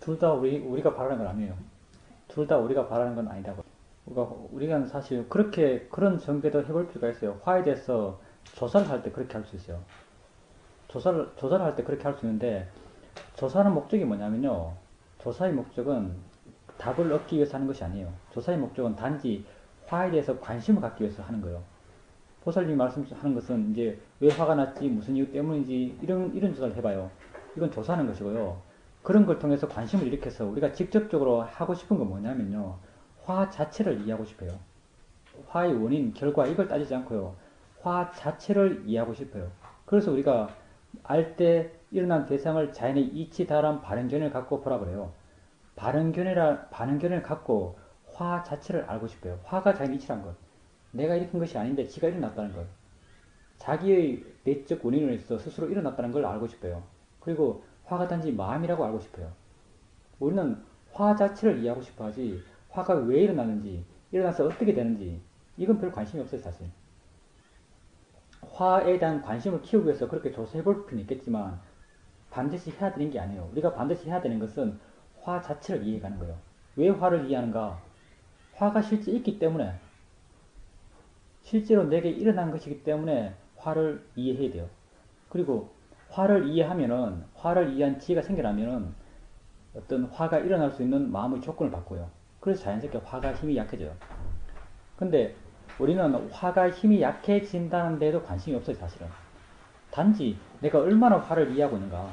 둘 다 우리가 바라는 건 아니에요. 둘 다 우리가 바라는 건 아니라고. 우리가 사실 그렇게 그런 전개도 해볼 필요가 있어요. 화에 대해서 조사를 할 때 그렇게 할 수 있어요. 조사를 할 때 그렇게 할 수 있는데, 조사하는 목적이 뭐냐면요. 조사의 목적은 답을 얻기 위해서 하는 것이 아니에요. 조사의 목적은 단지 화에 대해서 관심을 갖기 위해서 하는 거예요. 보살님이 말씀하는 것은 이제 왜 화가 났지, 무슨 이유 때문인지 이런 조사를 해봐요. 이건 조사하는 것이고요. 그런 걸 통해서 관심을 일으켜서 우리가 직접적으로 하고 싶은 건 뭐냐면요. 화 자체를 이해하고 싶어요. 화의 원인, 결과 이걸 따지지 않고요. 화 자체를 이해하고 싶어요. 그래서 우리가 알 때 일어난 대상을 자연의 이치다란 바른견해를 갖고 보라 그래요. 바른견해를 갖고 화 자체를 알고 싶어요. 화가 자연의 이치란 것. 내가 일으킨 것이 아닌데 지가 일어났다는 것. 자기의 내적 원인으로 해서 스스로 일어났다는 걸 알고 싶어요. 그리고 화가 단지 마음이라고 알고 싶어요. 우리는 화 자체를 이해하고 싶어 하지, 화가 왜 일어나는지, 일어나서 어떻게 되는지, 이건 별 관심이 없어요, 사실. 화에 대한 관심을 키우기 위해서 그렇게 조사해 볼 필요는 있겠지만, 반드시 해야 되는 게 아니에요. 우리가 반드시 해야 되는 것은 화 자체를 이해하는 거예요. 왜 화를 이해하는가? 화가 실제 있기 때문에, 실제로 내게 일어난 것이기 때문에 화를 이해해야 돼요. 그리고 화를 이해하면은, 화를 이해한 지혜가 생겨나면은 어떤 화가 일어날 수 있는 마음의 조건을 바꿔요. 그래서 자연스럽게 화가 힘이 약해져요. 근데 우리는 화가 힘이 약해진다는 데도 관심이 없어요, 사실은. 단지 내가 얼마나 화를 이해하고 있는가,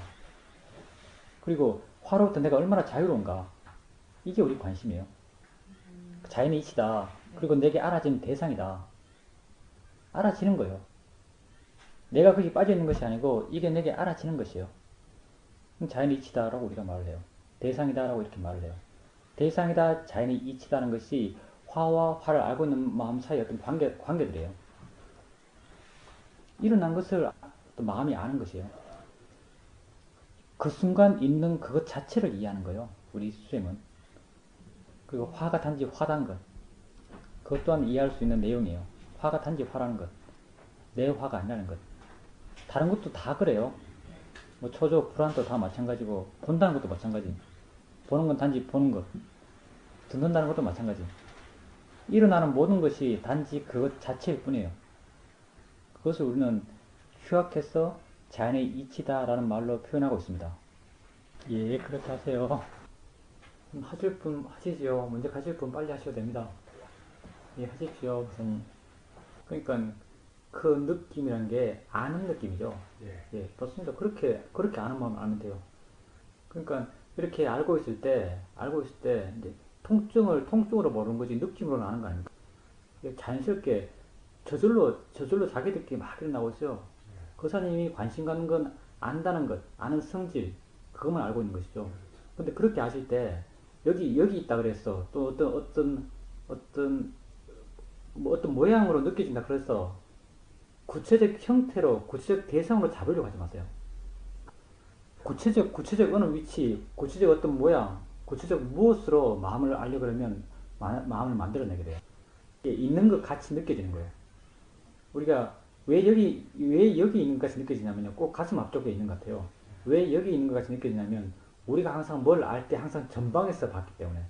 그리고 화로부터 내가 얼마나 자유로운가, 이게 우리 관심이에요. 자연의 이치다. 그리고 내게 알아지는 대상이다. 알아지는 거예요. 내가 거기 빠져있는 것이 아니고 이게 내게 알아지는 것이에요. 자연의 이치다라고 우리가 말을 해요. 대상이다라고 이렇게 말을 해요. 대상이다, 자연의 이치다는 것이 화와 화를 알고 있는 마음 사이의 어떤 관계들이에요. 일어난 것을 또 마음이 아는 것이에요. 그 순간 있는 그것 자체를 이해하는 거예요. 우리 수행은. 그리고 화가 단지 화단 것. 그것 또한 이해할 수 있는 내용이에요. 화가 단지 화라는 것. 내 화가 아니라는 것. 다른 것도 다 그래요. 뭐 초조, 불안도 다 마찬가지고, 본다는 것도 마찬가지. 보는 건 단지 보는 것. 듣는다는 것도 마찬가지. 일어나는 모든 것이 단지 그것 자체일 뿐이에요. 그것을 우리는 휴학해서 자연의 이치다라는 말로 표현하고 있습니다. 예, 그렇게 하세요. 하실 분 하시지요. 먼저 가실 분 빨리 하셔도 됩니다. 예, 하십시오, 선생님. 그러니까 그 느낌이란 게 아는 느낌이죠. 예, 좋습니다. 그렇게 아는 마음 알면 돼요. 그러니까 이렇게 알고 있을 때 이제 통증으로 모르는 거지 느낌으로는 아는 거 아닙니까? 자연스럽게 저절로 자기들끼리 막 일어나고 있어요. 그 사람이 관심 갖는 건 안다는 것, 아는 성질, 그것만 알고 있는 것이죠. 근데 그렇게 아실 때, 여기 있다 그랬어. 또 어떤, 어떤 모양으로 느껴진다 그래서 구체적 형태로, 구체적 대상으로 잡으려고 하지 마세요. 구체적 어느 위치, 구체적 어떤 모양, 구체적 무엇으로 마음을 알려고 그러면 마음을 만들어내게 돼요. 있는 것 같이 느껴지는 거예요. 우리가 왜 여기 있는 것 같이 느껴지냐면요. 꼭 가슴 앞쪽에 있는 것 같아요. 왜 여기 있는 것 같이 느껴지냐면, 우리가 항상 뭘 알 때 항상 전방에서 봤기 때문에,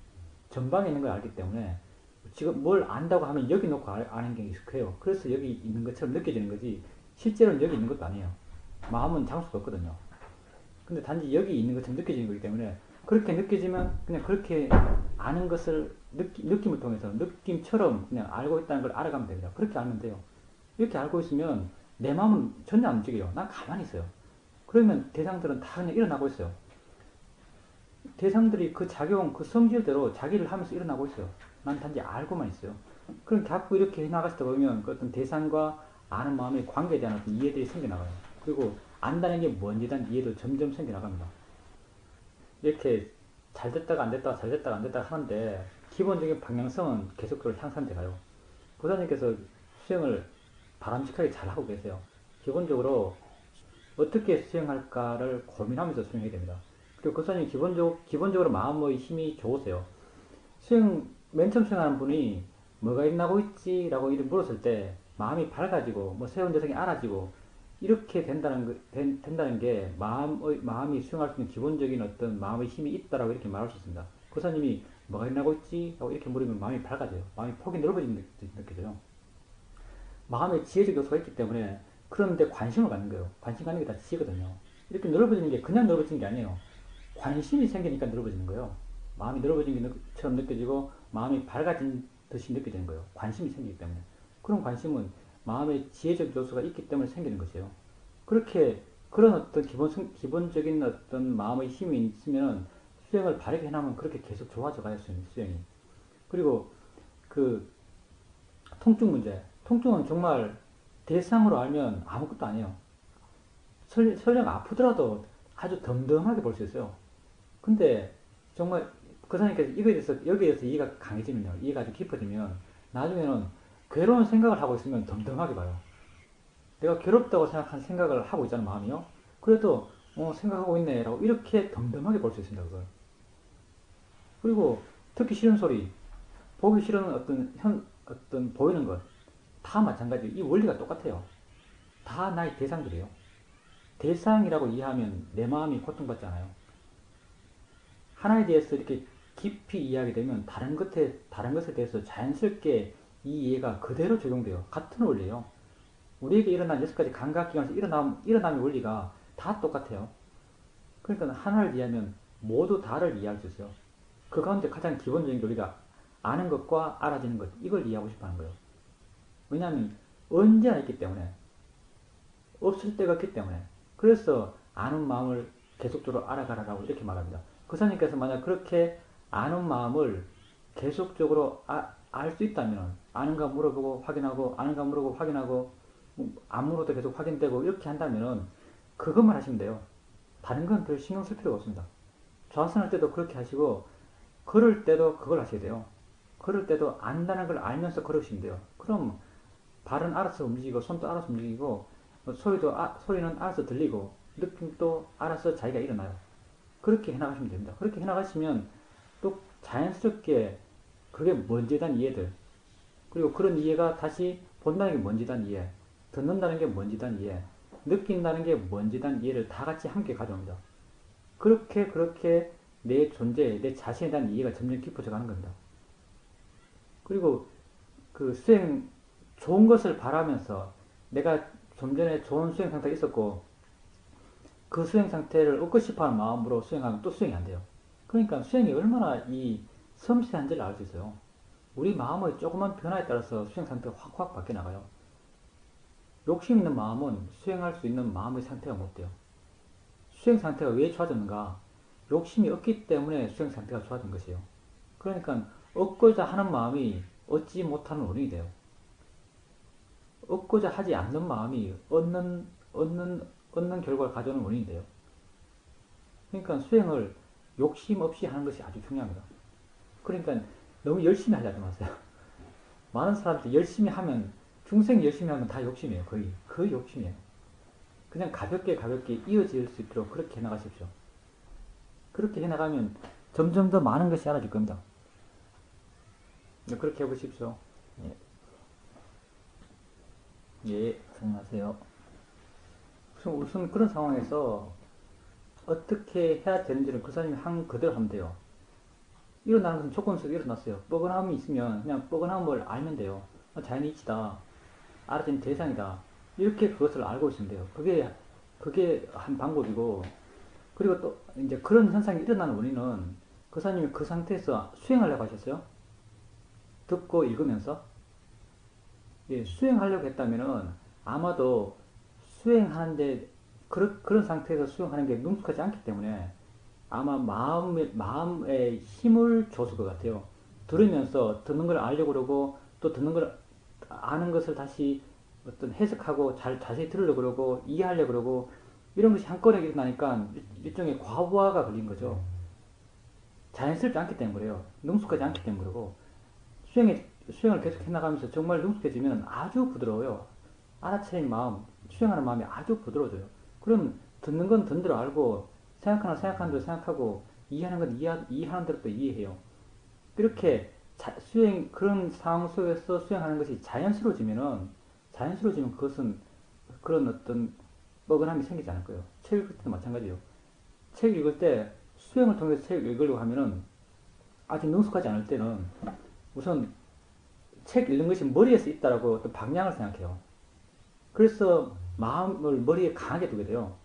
전방에 있는 걸 알기 때문에, 지금 뭘 안다고 하면 여기 놓고 아는 게 익숙해요. 그래서 여기 있는 것처럼 느껴지는 거지, 실제로는 여기 있는 것도 아니에요. 마음은 장수가 없거든요. 근데 단지 여기 있는 것처럼 느껴지는 거기 때문에, 그렇게 느껴지면 그냥 그렇게 아는 것을 느낌을 통해서 느낌처럼 그냥 알고 있다는 걸 알아가면 됩니다. 그렇게 알면 돼요. 이렇게 알고 있으면 내 마음은 전혀 안 움직여요. 난 가만히 있어요. 그러면 대상들은 다 그냥 일어나고 있어요. 대상들이 그 작용, 그 성질대로 자기를 하면서 일어나고 있어요. 난 단지 알고만 있어요. 그럼 자꾸 이렇게 해나가시다 보면 그 어떤 대상과 아는 마음의 관계에 대한 어떤 이해들이 생겨나가요. 그리고 안다는 게 뭔지에 대한 이해도 점점 생겨나갑니다. 이렇게 잘 됐다가 안 됐다가 잘 됐다가 안 됐다가 하는데 기본적인 방향성은 계속적으로 향상돼 가요. 부사님께서 수행을 바람직하게 잘 하고 계세요. 기본적으로 어떻게 수행할까를 고민하면서 수행해야 됩니다. 그리고 교사님 기본적으로 마음의 힘이 좋으세요. 맨 처음 수행하는 분이 뭐가 일어나고 있지? 라고 물었을 때 마음이 밝아지고, 뭐 새로운 대상이 알아지고, 이렇게 된다는 게 마음이 수행할 수 있는 기본적인 어떤 마음의 힘이 있다라고 이렇게 말할 수 있습니다. 교사님이 뭐가 일어나고 있지? 하고 이렇게 물으면 마음이 밝아져요. 마음이 폭이 넓어지는 느껴져요. 마음에 지혜적 요소가 있기 때문에 그런데 관심을 갖는 거예요. 관심 갖는 게 다 지혜거든요. 이렇게 넓어지는 게 그냥 넓어지는 게 아니에요. 관심이 생기니까 넓어지는 거예요. 마음이 넓어진 것처럼 느껴지고 마음이 밝아진 듯이 느껴지는 거예요. 관심이 생기기 때문에. 그런 관심은 마음의 지혜적 요소가 있기 때문에 생기는 것이에요. 그렇게 그런 어떤 기본적인 어떤 마음의 힘이 있으면 수행을 바르게 해나면 그렇게 계속 좋아져 가요. 수행이. 그리고 그 통증 문제. 통증은 정말 대상으로 알면 아무것도 아니에요. 설령 아프더라도 아주 덤덤하게 볼 수 있어요. 근데 정말 그사님께서 여기에 대해서 이해가 강해지면요. 이해가 아주 깊어지면 나중에는 괴로운 생각을 하고 있으면 덤덤하게 봐요. 내가 괴롭다고 생각한 생각을 하고 있잖아, 마음이요. 그래도 생각하고 있네 라고 이렇게 덤덤하게 볼 수 있습니다. 그걸. 그리고 듣기 싫은 소리, 보기 싫은 어떤 보이는 것 다 마찬가지예요. 이 원리가 똑같아요. 다 나의 대상들이에요. 대상이라고 이해하면 내 마음이 고통받잖아요. 하나에 대해서 이렇게 깊이 이해하게 되면 다른 것에 대해서 자연스럽게 이 이해가 그대로 적용돼요. 같은 원리예요. 우리에게 일어난 6가지 감각기관에서 일어남의 원리가 다 똑같아요. 그러니까 하나를 이해하면 모두 다를 이해할 수 있어요. 그 가운데 가장 기본적인 게 우리가 아는 것과 알아지는 것, 이걸 이해하고 싶어 하는 거예요. 왜냐하면 언제나 있기 때문에, 없을 때가 없기 때문에. 그래서 아는 마음을 계속적으로 알아가라라고 이렇게 말합니다. 교사님께서 만약 그렇게 아는 마음을 계속적으로 알 수 있다면, 아는가 물어보고 확인하고, 아는가 물어보고 확인하고, 안 물어도 계속 확인되고 이렇게 한다면 그것만 하시면 돼요. 다른 건 별 신경 쓸 필요가 없습니다. 좌선할 때도 그렇게 하시고, 걸을 때도 그걸 하셔야 돼요. 걸을 때도 안다는 걸 알면서 걸으시면 돼요. 그럼 발은 알아서 움직이고, 손도 알아서 움직이고, 소리는 알아서 들리고, 느낌도 알아서 자기가 일어나요. 그렇게 해나가시면 됩니다. 그렇게 해나가시면 또 자연스럽게 그게 뭔지에 대한 이해들, 그리고 그런 이해가 다시 본다는 게 뭔지에 대한 이해, 듣는다는 게 뭔지에 대한 이해, 느낀다는 게 뭔지에 대한 이해를 다 같이 함께 가져옵니다. 그렇게 내 존재, 내 자신에 대한 이해가 점점 깊어져 가는 겁니다. 그리고 그 좋은 것을 바라면서 내가 좀 전에 좋은 수행 상태가 있었고 그 수행 상태를 얻고 싶어 하는 마음으로 수행하면 또 수행이 안 돼요. 그러니까 수행이 얼마나 이 섬세한지를 알 수 있어요. 우리 마음의 조그만 변화에 따라서 수행 상태가 확 바뀌어 나가요. 욕심 있는 마음은 수행할 수 있는 마음의 상태가 못 돼요. 수행 상태가 왜 좋아졌는가? 욕심이 없기 때문에 수행 상태가 좋아진 것이에요. 그러니까 얻고자 하는 마음이 얻지 못하는 원인이 돼요. 얻고자 하지 않는 마음이 얻는 결과를 가져오는 원인이 돼요. 그러니까 수행을 욕심 없이 하는 것이 아주 중요합니다. 그러니까 너무 열심히 하지 마세요. 많은 사람들이 열심히 하면, 중생 열심히 하면 다 욕심이에요. 거의 욕심이에요. 그냥 가볍게 이어질 수 있도록 그렇게 해나가십시오. 그렇게 해나가면 점점 더 많은 것이 알아질 겁니다. 그렇게 해보십시오. 예, 성공하세요. 우선 그런 상황에서 어떻게 해야 되는지를 그 사람이 한 그대로 하면 돼요. 일어나는 것은 조건 속에 일어났어요. 뻐근함이 있으면 그냥 뻐근함을 알면 돼요. 자연의 이치다. 알아진 대상이다. 이렇게 그것을 알고 있으면 돼요. 그게 한 방법이고, 그리고 또 이제 그런 현상이 일어나는 원인은 그 사람이 그 상태에서 수행하려고 하셨어요. 듣고 읽으면서. 예, 수행하려고 했다면은 아마도 수행하는데 그런 상태에서 수행하는 게 능숙하지 않기 때문에 아마 마음에 힘을 줬을 것 같아요. 들으면서 듣는 걸 알려고 그러고, 또 듣는 걸 아는 것을 다시 어떤 해석하고 자세히 들으려고 그러고, 이해하려고 그러고, 이런 것이 한꺼번에 일어나니까 일종의 과부하가 걸린 거죠. 자연스럽지 않기 때문에 그래요. 능숙하지 않기 때문에 그러고, 수행을 계속 해나가면서 정말 능숙해지면 아주 부드러워요. 알아차린 마음, 수행하는 마음이 아주 부드러워져요. 그럼 듣는 건 듣는 대로 알고, 생각하는 대로 생각하고, 이해하는 건 이해하는 대로 또 이해해요. 이렇게 그런 상황 속에서 수행하는 것이 자연스러워지면 그것은 그런 어떤 뻐근함이 생기지 않을 거예요. 책 읽을 때도 마찬가지예요. 책 읽을 때 수행을 통해서 책 읽으려고 하면은 아직 능숙하지 않을 때는 우선 책 읽는 것이 머리에서 있다라고 어떤 방향을 생각해요. 그래서 마음을 머리에 강하게 두게 돼요.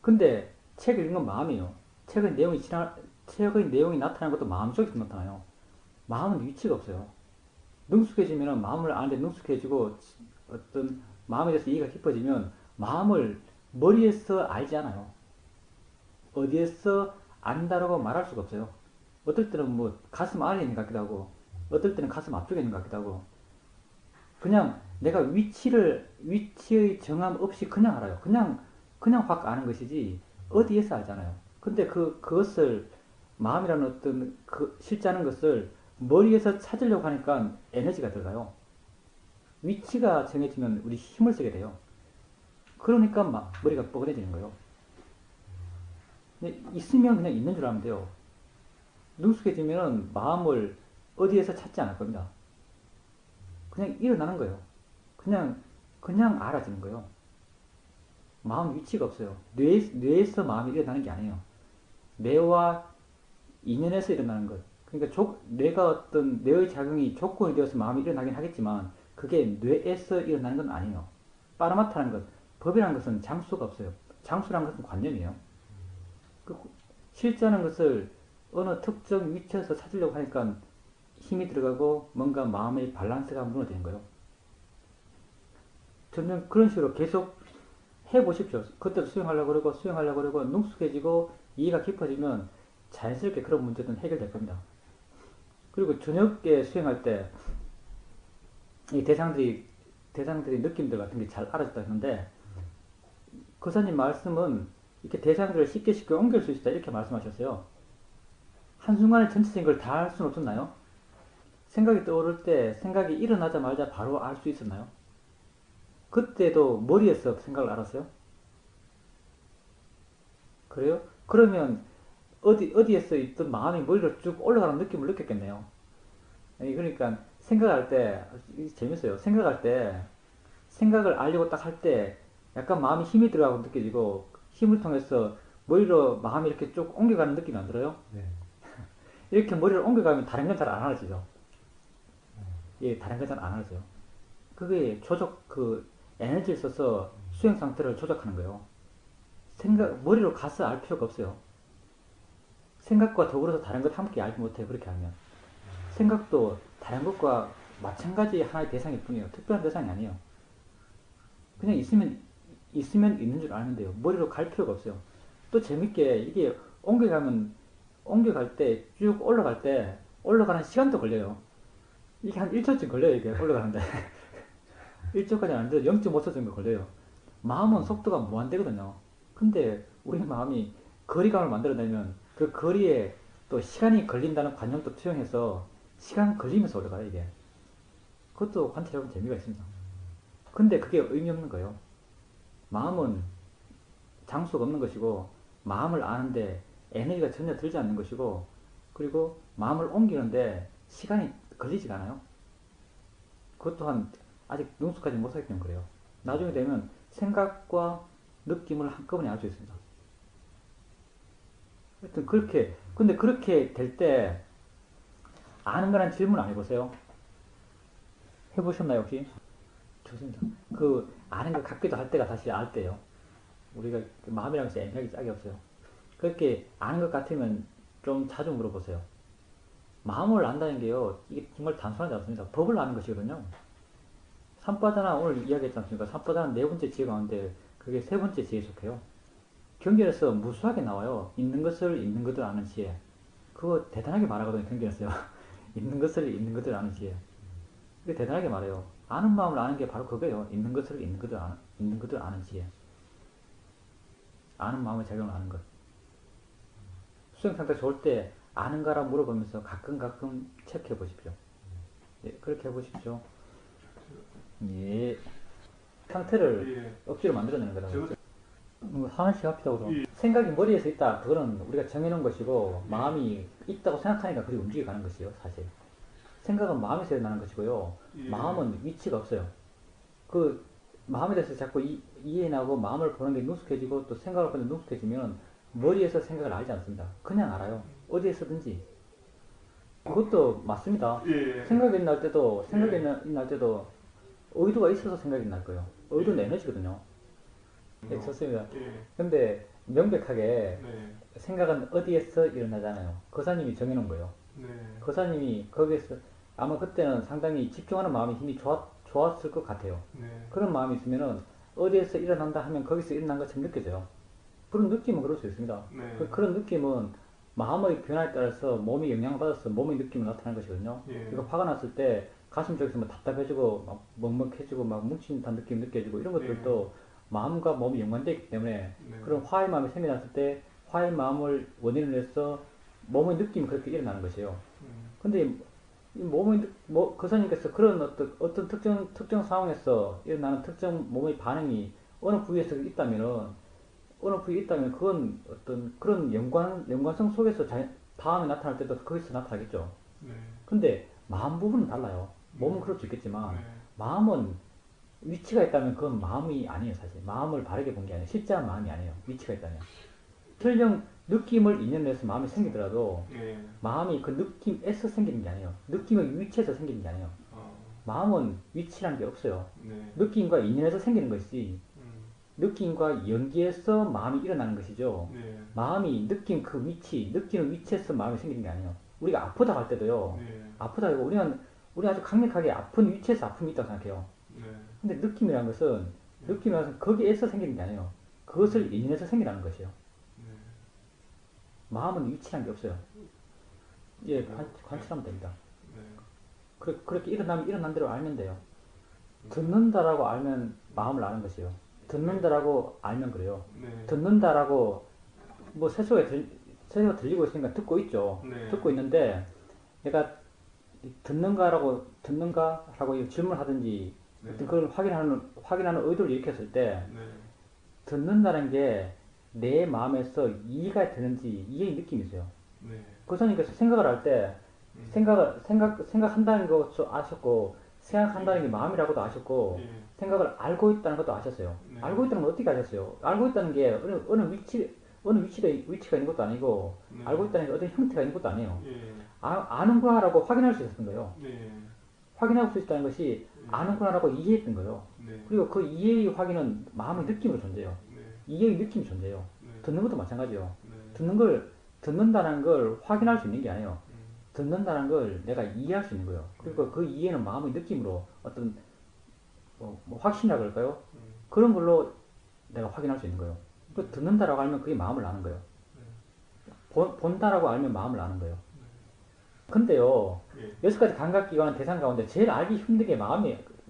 근데 책 읽는 건 마음이에요. 책의 내용이 나타나는 것도 마음속에서 나타나요. 마음은 위치가 없어요. 능숙해지면 마음을 아는데 능숙해지고 어떤 마음에 대해서 이해가 깊어지면 마음을 머리에서 알지 않아요. 어디에서 안다라고 말할 수가 없어요. 어떨 때는 뭐 가슴 아래에 있는 것 같기도 하고 어떨 때는 가슴 앞쪽에 있는 것 같기도 하고 그냥 내가 위치의 정함 없이 그냥 알아요. 그냥 확 아는 것이지 어디에서 알잖아요. 근데 그것을 마음이라는 어떤 그 실자는 것을 머리에서 찾으려고 하니까 에너지가 들어가요. 위치가 정해지면 우리 힘을 쓰게 돼요. 그러니까 머리가 뻐근해지는 거예요. 근데 있으면 그냥 있는 줄 알면 돼요. 능숙해지면 마음을 어디에서 찾지 않을 겁니다. 그냥 일어나는 거예요. 그냥 알아지는 거예요. 마음 위치가 없어요. 뇌에서 마음이 일어나는 게 아니에요. 뇌와 인연에서 일어나는 것. 그러니까 뇌가 어떤 뇌의 작용이 조건이 되어서 마음이 일어나긴 하겠지만 그게 뇌에서 일어나는 건 아니에요. 빠르마타는 것, 법이라는 것은 장수가 없어요. 장수라는 것은 관념이에요. 그 실제하는 것을 어느 특정 위치에서 찾으려고 하니까 힘이 들어가고 뭔가 마음의 밸런스가 무너지는 거예요. 점점 그런 식으로 계속 해보십시오. 그때도 수행하려고 그러고 능숙해지고 이해가 깊어지면 자연스럽게 그런 문제는 해결될 겁니다. 그리고 저녁에 수행할 때 이 대상들이 느낌들 같은 게 잘 알아졌다 했는데 거사님 말씀은 이렇게 대상들을 쉽게 옮길 수 있다 이렇게 말씀하셨어요. 한순간에 전체적인 걸 다 할 수는 없었나요? 생각이 떠오를 때 생각이 일어나자마자 바로 알 수 있었나요? 그때도 머리에서 생각을 알았어요? 그래요? 그러면 어디에서 있던 마음이 머리로 쭉 올라가는 느낌을 느꼈겠네요. 그러니까 생각할 때 재밌어요. 생각할 때 생각을 알려고 딱 할 때 약간 마음이 힘이 들어가고 느껴지고 힘을 통해서 머리로 마음이 이렇게 쭉 옮겨가는 느낌이 안 들어요? 네. 이렇게 머리를 옮겨가면 다른 건 잘 안 알아지죠. 예, 다른 건 잘 안 알아져요. 그게 에너지를 써서 수행 상태를 조작하는 거예요. 머리로 가서 알 필요가 없어요. 생각과 더불어서 다른 것 함께 알지 못해요. 그렇게 하면. 생각도 다른 것과 마찬가지 하나의 대상일 뿐이에요. 특별한 대상이 아니에요. 그냥 있으면 있는 줄 아면 돼요. 머리로 갈 필요가 없어요. 또 재밌게 이게 옮겨갈 때 쭉 올라가는 시간도 걸려요. 이게 한 1초쯤 걸려요. 이게 올라가는데 1초까지 안 돼도 0.5초 정도 걸려요. 마음은 속도가 무한대거든요. 근데 우리 마음이 거리감을 만들어내면 그 거리에 또 시간이 걸린다는 관념도 투영해서 시간 걸리면서 올라가요, 이게. 그것도 관찰해보면 재미가 있습니다. 근데 그게 의미 없는 거예요. 마음은 장수가 없는 것이고, 마음을 아는데 에너지가 전혀 들지 않는 것이고, 그리고 마음을 옮기는데 시간이 걸리지가 않아요. 그것 또한 아직 능숙하지 못하기 때문에 그래요. 나중에 되면 생각과 느낌을 한꺼번에 알 수 있습니다. 하여튼 근데 그렇게 될 때 아는 거란 질문 안 해보세요? 해보셨나요, 혹시? 좋습니다. 아는 거 같기도 할 때가 다시 알 때예요. 우리가 마음이라는 것이 애매하게 짝이 없어요. 그렇게 아는 것 같으면 좀 자주 물어보세요. 마음을 안다는 게요, 이게 정말 단순하지 않습니다. 법을 아는 것이거든요. 삼바다나 오늘 이야기했지 않습니까? 삼바다는 네 번째 지혜 가운데 그게 세 번째 지혜에 속해요. 경전에서 무수하게 나와요. 있는 것을 있는 것을 아는 지혜. 그거 대단하게 말하거든요, 경전에서요. 있는 것을 있는 것을 아는 지혜. 그게 대단하게 말해요. 아는 마음을 아는 게 바로 그거예요. 있는 것을 있는 것을 아는 지혜. 아는 마음의 작용을 아는 것. 수행 상태 좋을 때 아는가라 물어보면서 가끔 체크해 보십시오. 예, 그렇게 해보십시오. 예. 상태를 억지로 만들어내는 거라고. 하나씩 합시다, 그럼. 생각이 머리에서 있다. 그거는 우리가 정해놓은 것이고, 마음이 있다고 생각하니까 그게 움직여가는 것이요, 사실. 생각은 마음에서 일어나는 것이고요. 마음은 위치가 없어요. 마음에 대해서 자꾸 이해나고 마음을 보는 게 능숙해지고 또 생각을 보는 게 능숙해지면 머리에서 생각을 알지 않습니다. 그냥 알아요. 어디에서든지. 그것도 맞습니다. 예. 생각이 날 때도, 생각이 예. 날 때도 의도가 있어서 생각이 날 거예요. 의도는 예. 에너지거든요. 예, 좋습니다. 예. 근데 명백하게 네. 생각은 어디에서 일어나잖아요. 거사님이 정해놓은 거예요. 네. 거사님이 거기에서 아마 그때는 상당히 집중하는 마음이 힘이 좋았을 것 같아요. 네. 그런 마음이 있으면은 어디에서 일어난다 하면 거기서 일어난 것처럼 느껴져요. 그런 느낌은 그럴 수 있습니다. 네. 그런 느낌은 마음의 변화에 따라서 몸이 영향을 받아서 몸의 느낌이 나타나는 것이거든요. 예. 그러니까 화가 났을 때 가슴 쪽에서 뭐 답답해지고 막 먹먹해지고 막 뭉친 듯한 느낌 느껴지고 이런 것들도 마음과 몸이 연관되어 있기 때문에 네. 그런 화의 마음이 생겨났을 때 화의 마음을 원인을 내서 몸의 느낌이 그렇게 일어나는 것이에요. 근데 이 몸의 거사님께서 그런 어떤 특정 상황에서 일어나는 특정 몸의 반응이 어느 부위에서 있다면 그건 어떤 그런 연관성 속에서 다음에 나타날 때도 거기서 나타나겠죠. 네. 근데 마음 부분은 달라요. 몸은 그럴 수 있겠지만 네. 마음은 위치가 있다면 그건 마음이 아니에요. 사실 마음을 바르게 본 게 아니에요. 실제한 마음이 아니에요. 위치가 있다면 설령 느낌을 인연해서 마음이 생기더라도 예. 마음이 그 느낌에서 생기는 게 아니에요. 느낌의 위치에서 생기는 게 아니에요. 마음은 위치라는 게 없어요. 네. 느낌과 인연에서 생기는 것이지 음. 느낌과 연기에서 마음이 일어나는 것이죠. 네. 마음이 느낀 그 위치, 느끼는 위치에서 마음이 생기는 게 아니에요. 우리가 아프다 할 때도요. 네. 아프다 하고 우리는 아주 강력하게 아픈 위치에서 아픔이 있다고 생각해요. 네. 근데 느낌이라는 것은 거기에서 생기는 게 아니에요. 그것을 인연해서 생기는 것이에요. 네. 마음은 위치라는 게 없어요. 예, 관찰하면 됩니다. 네. 그렇게 일어나면 일어난 대로 알면 돼요. 듣는다라고 알면 마음을 아는 것이에요. 듣는다라고 알면 그래요. 네. 듣는다라고 뭐 새소리가 들리고 있으니까 듣고 있죠. 네. 듣고 있는데 내가 듣는가라고 질문하든지 네. 어떤 그걸 확인하는 의도를 일으켰을 때 네. 듣는다는 게 내 마음에서 이해가 되는지 이해의 느낌이 있어요. 네. 교사님께서 생각을 할 때 생각한다는 것도 아셨고 생각한다는 게 마음이라고도 아셨고 예. 생각을 알고 있다는 것도 아셨어요. 네. 알고 있다는 건 어떻게 아셨어요? 알고 있다는 게 어느 위치가 있는 것도 아니고 네. 알고 있다는 게 어떤 형태가 있는 것도 아니에요. 예. 아는구나라고 확인할 수 있었던 거예요. 네. 확인할 수 있다는 것이 아는구나라고 이해했던 거예요. 네. 그리고 그 이해의 확인은 마음의 느낌으로 존재해요. 네. 이해의 느낌이 존재해요. 네. 듣는 것도 마찬가지예요. 네. 듣는다는 걸 확인할 수 있는 게 아니에요. 음. 듣는다는 걸 내가 이해할 수 있는 거예요. 그리고 그 이해는 마음의 느낌으로 어떤 뭐 확신이라 그럴까요? 그런 걸로 내가 확인할 수 있는 거예요. 그 듣는다라고 알면 그게 마음을 아는 거예요. 본다라고 알면 마음을 아는 거예요. 근데요, 예. 6가지 감각기관 대상 가운데 제일 알기 힘든 게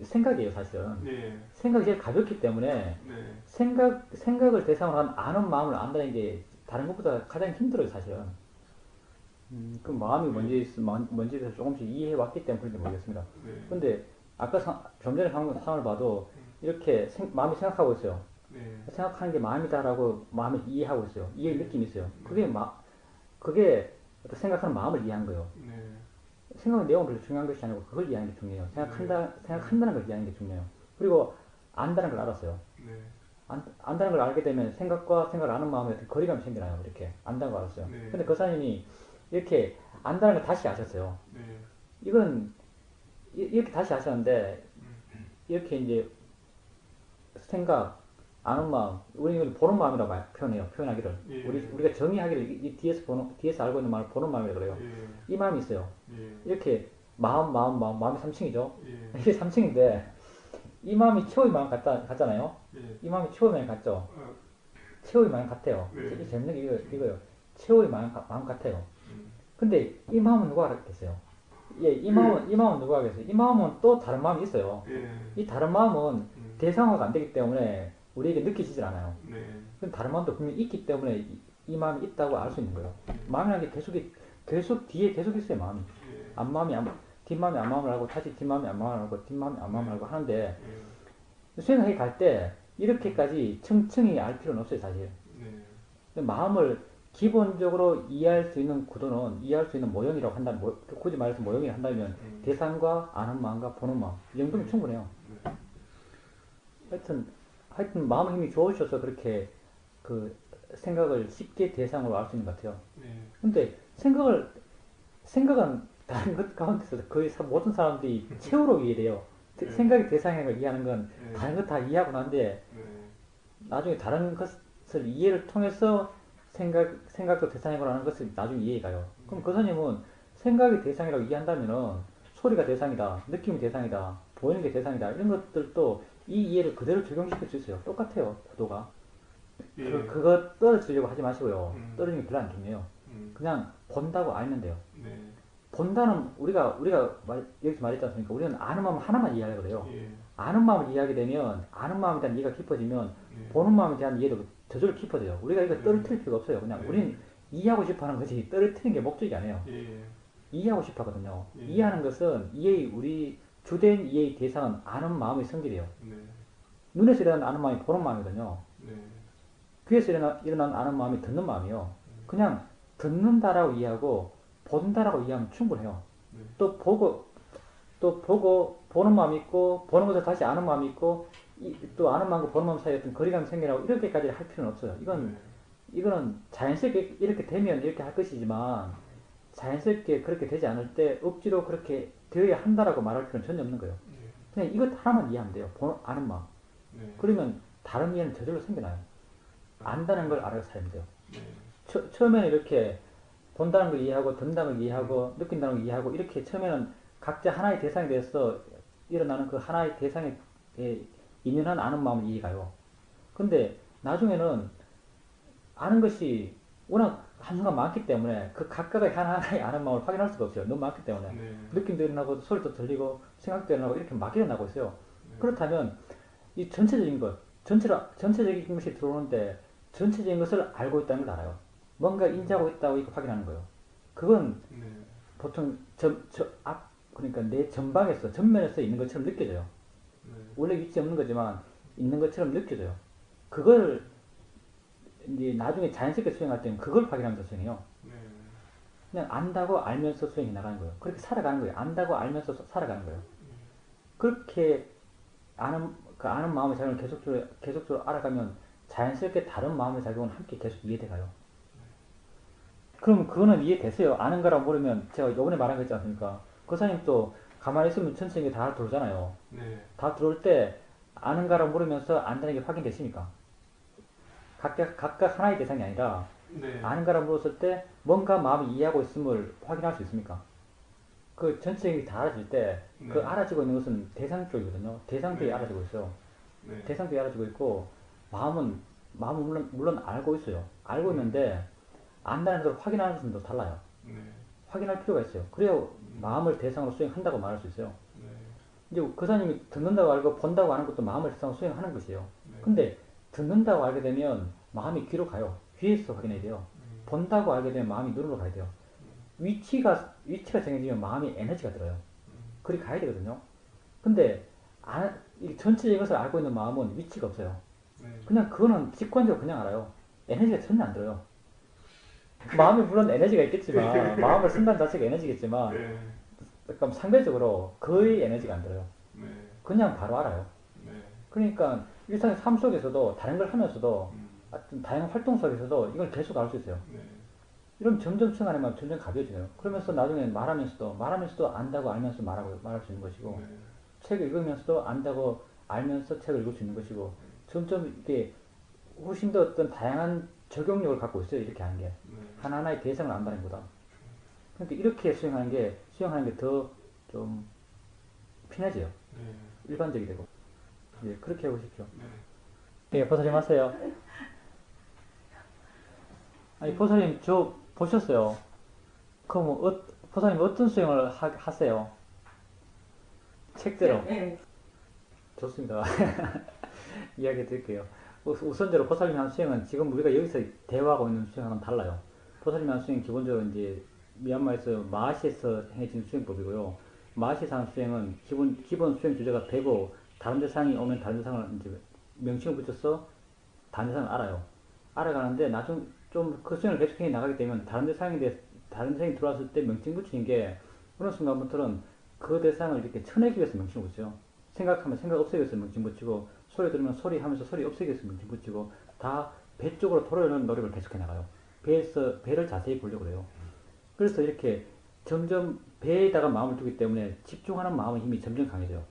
생각이에요, 사실은. 네. 생각이 제일 가볍기 때문에 네. 생각을 대상으로 한 아는 마음을 안다는 게 다른 것보다 가장 힘들어요, 사실은. 그 마음이 뭔지에 대해서 조금씩 이해해 왔기 때문에 그런지 모르겠습니다. 네. 근데 아까 좀 전에 상황을 봐도 이렇게 마음이 생각하고 있어요. 네. 생각하는 게 마음이다라고 마음이 이해하고 있어요. 이해의 느낌이 있어요. 그게 어떤 생각하는 마음을 이해한 거예요. 네. 생각의 내용은 별로 중요한 것이 아니고 그걸 이해하는 게 중요해요. 생각한다는 걸 이해하는 게 중요해요. 그리고 안다는 걸 알았어요. 네. 안다는 걸 알게 되면 생각과 생각을 아는 마음에 어떤 거리감이 생겨나요. 이렇게 안다는 걸 알았어요. 네. 근데 거사님이 이렇게 안다는 걸 다시 아셨어요. 네. 이건 이렇게 다시 아셨는데 이렇게 이제 생각, 아는 마음, 우리는 보는 마음이라고 표현하기를. 예. 우리가 정의하기를 이 뒤에서 알고 있는 마음을 보는 마음이라고 그래요. 예. 이 마음이 있어요. 예. 이렇게 마음이 3층이죠. 예. 이게 3층인데 이 마음이 최후의 마음 같잖아요. 예. 이 마음이 최후의 마음 같죠. 최후의 마음 같아요. 네. 재밌는 게 이거예요. 최후의 마음 같아요. 근데 이 마음은 누가 알았겠어요? 예, 이 마음은 누가 알겠어요? 이 마음은 또 다른 마음이 있어요. 예. 이 다른 마음은 대상화가 안 되기 때문에 우리에게 느껴지질 않아요. 네. 근데 다른 마음도 분명히 있기 때문에 이 마음이 있다고 알 수 있는 거예요. 마음이라는 게 뒤에 계속 있어요, 마음이. 예. 뒷마음이 앞마음을 알고, 다시 뒷마음이 앞마음을 알고, 뒷마음이 앞마음을 알고 하는데, 예. 수행하게 갈 때, 이렇게까지 층층이 알 필요는 없어요, 사실. 네. 근데 마음을 기본적으로 이해할 수 있는 구도는, 이해할 수 있는 모형이라고 한다면, 굳이 말해서 모형이라고 한다면, 대상과 아는 마음과 보는 마음. 이 정도면 충분해요. 하여튼 마음 힘이 좋으셔서 그렇게 그 생각을 쉽게 대상으로 알 수 있는 것 같아요. 네. 근데 생각은 다른 것 가운데서 거의 모든 사람들이 최후로 이해돼요. 네. 생각이 대상인 걸 이해하는 건 네. 다른 것 다 이해하고 난데 네. 나중에 다른 것을 이해를 통해서 생각도 대상이고 하는 것을 나중에 이해가요. 그럼 그 스님은 생각이 대상이라고 이해한다면은 소리가 대상이다, 느낌이 대상이다, 보이는 게 대상이다 이런 것들도 이 이해를 그대로 적용시킬 수 있어요. 똑같아요, 구도가. 예. 그거 떨어지려고 하지 마시고요. 음. 떨어지는 게 별로 안 중요해요. 음. 그냥 본다고 알면 돼요. 네. 본다는 우리가 여기서 말했지 않습니까? 우리는 아는 마음 하나만 이해하려고 그래요. 예. 아는 마음을 이해하게 되면 아는 마음에 대한 이해가 깊어지면 네. 보는 마음에 대한 이해도 저절로 깊어져요. 우리가 이거 네. 떨어뜨릴 필요가 없어요. 그냥 네. 우리는 이해하고 싶어 하는 거지 떨어뜨리는 게 목적이 아니에요. 예. 이해하고 싶어 하거든요. 예. 이해하는 것은 우리 주된 이해의 대상은 아는 마음의 성질이에요. 네. 눈에서 일어나는 아는 마음이 보는 마음이거든요. 네. 귀에서 일어나는 아는 마음이 듣는 마음이에요. 그냥 듣는다라고 이해하고 본다라고 이해하면 충분해요. 네. 또 보고 보는 마음이 있고 보는 것을 다시 아는 마음이 있고 또 아는 마음과 보는 마음 사이에 어떤 거리감이 생겨나고 이렇게까지 할 필요는 없어요. 이거는 자연스럽게 이렇게 되면 이렇게 할 것이지만 자연스럽게 그렇게 되지 않을 때 억지로 그렇게 되어야 한다라고 말할 필요는 전혀 없는 거예요. 네. 그냥 이것 하나만 이해하면 돼요. 아는 마음. 네. 그러면 다른 이해는 저절로 생겨나요. 안다는 걸 알아서 살면 돼요. 네. 처음에는 이렇게 본다는 걸 이해하고 듣는다는 걸 이해하고 느낀다는 걸 이해하고 이렇게 처음에는 각자 하나의 대상에 대해서 일어나는 그 하나의 대상에 인연한 아는 마음을 이해가요. 근데 나중에는 아는 것이 워낙 한순간 많기 때문에 그 각각의 하나하나의 아는 마음을 확인할 수가 없어요. 너무 많기 때문에. 네. 느낌도 일어나고 소리도 들리고 생각도 일어나고 이렇게 막 일어나고 있어요. 네. 그렇다면 이 전체적인 것, 전체적인 것이 들어오는데 전체적인 것을 알고 있다는 걸 알아요. 뭔가 인지하고 있다고 이렇게 확인하는 거예요. 그건 네. 보통 그러니까 내 전면에서 있는 것처럼 느껴져요. 네. 원래 위치 없는 거지만 있는 것처럼 느껴져요. 그걸 이제 나중에 자연스럽게 수행할 때는 그걸 확인하면서 수행해요. 네. 그냥 안다고 알면서 수행해 나가는 거예요. 그렇게 살아가는 거예요. 안다고 알면서 살아가는 거예요. 그렇게 아는 마음의 작용을 계속적으로 알아가면 자연스럽게 다른 마음의 작용은 함께 계속 이해돼 가요. 그럼 그거는 이해됐어요. 아는 거라고 모르면 제가 요번에 말한 거 있지 않습니까? 그 사람도 가만히 있으면 전체적인 게 다 들어오잖아요. 네. 다 들어올 때 아는 거라고 모르면서 안다는 게 확인됐습니까? 각각 하나의 대상이 아니라 네. 아는 거라고 물었을 때 뭔가 마음이 이해하고 있음을 확인할 수 있습니까? 그 전체적인 게 다 알아질 때 그 네. 알아지고 있는 것은 대상 쪽이거든요. 대상 쪽이 네. 알아지고 있어요. 네. 대상 쪽이 알아지고 있고 마음은 물론 알고 있어요. 알고 있는데 안다는 걸 확인하는 것은 또 달라요. 네. 확인할 필요가 있어요. 그래야 마음을 대상으로 수행한다고 말할 수 있어요. 네. 이제 그 사람이 듣는다고 알고 본다고 하는 것도 마음을 대상으로 수행하는 것이에요. 네. 근데 듣는다고 알게 되면 마음이 귀로 가요. 귀에서 확인해야 돼요. 본다고 알게 되면 마음이 눈으로 가야 돼요. 위치가 정해지면 마음이 에너지가 들어요. 그리 가야 되거든요. 근데 이 전체적인 것을 알고 있는 마음은 위치가 없어요. 네. 그냥 그거는 직관적으로 그냥 알아요. 에너지가 전혀 안 들어요. 마음에 물론 에너지가 있겠지만 마음을 쓴다는 자체가 에너지겠지만 네. 약간 상대적으로 거의 에너지가 안 들어요. 네. 그냥 바로 알아요. 네. 그러니까 일상의 삶 속에서도 다른 걸 하면서도 음. 어떤 다양한 활동 속에서도 이걸 계속 알 수 있어요. 네. 이러면 점점 순간에만 점점 가벼워져요. 그러면서 나중에 말하면서도 안다고 알면서 말할 수 있는 것이고 네. 책을 읽으면서도 안다고 알면서 책을 읽을 수 있는 것이고 점점 이게 훨씬 더 어떤 다양한 적용력을 갖고 있어요. 이렇게 하는 게. 네. 하나하나의 대상을 안다는 것보다. 그러니까 이렇게 수행하는 게 더 좀 편해져요. 네. 일반적이 되고. 예, 그렇게 해보십시오. 네. 예, 보살님 하세요. 아니, 보살님 저 보셨어요. 그럼 보살님 어떤 수행을 하세요? 책대로. 네. 좋습니다. 이야기 드릴게요. 우선적으로 보살님이 한 수행은 지금 우리가 여기서 대화하고 있는 수행하고는 달라요. 보살님이 한 수행은 기본적으로 이제 미얀마에서 마하시에서 행해진 수행법이고요. 마하시에서 하는 수행은 기본 수행 주제가 되고 다른 대상이 오면 다른 대상을 이제 명칭을 붙여서 다른 대상을 알아요. 알아가는데 나중 좀 그 수행을 계속해 나가게 되면 다른 대상이 들어왔을 때 명칭 붙이는 게 어느 순간부터는 그 대상을 이렇게 쳐내기 위해서 명칭을 붙여요. 생각하면 생각 없애기 위해서 명칭 붙이고 소리 들으면 소리 하면서 소리 없애겠으면 붙이고 다 배 쪽으로 돌아오는 노력을 계속해 나가요. 배를 자세히 보려고 그래요. 그래서 이렇게 점점 배에다가 마음을 두기 때문에 집중하는 마음의 힘이 점점 강해져요.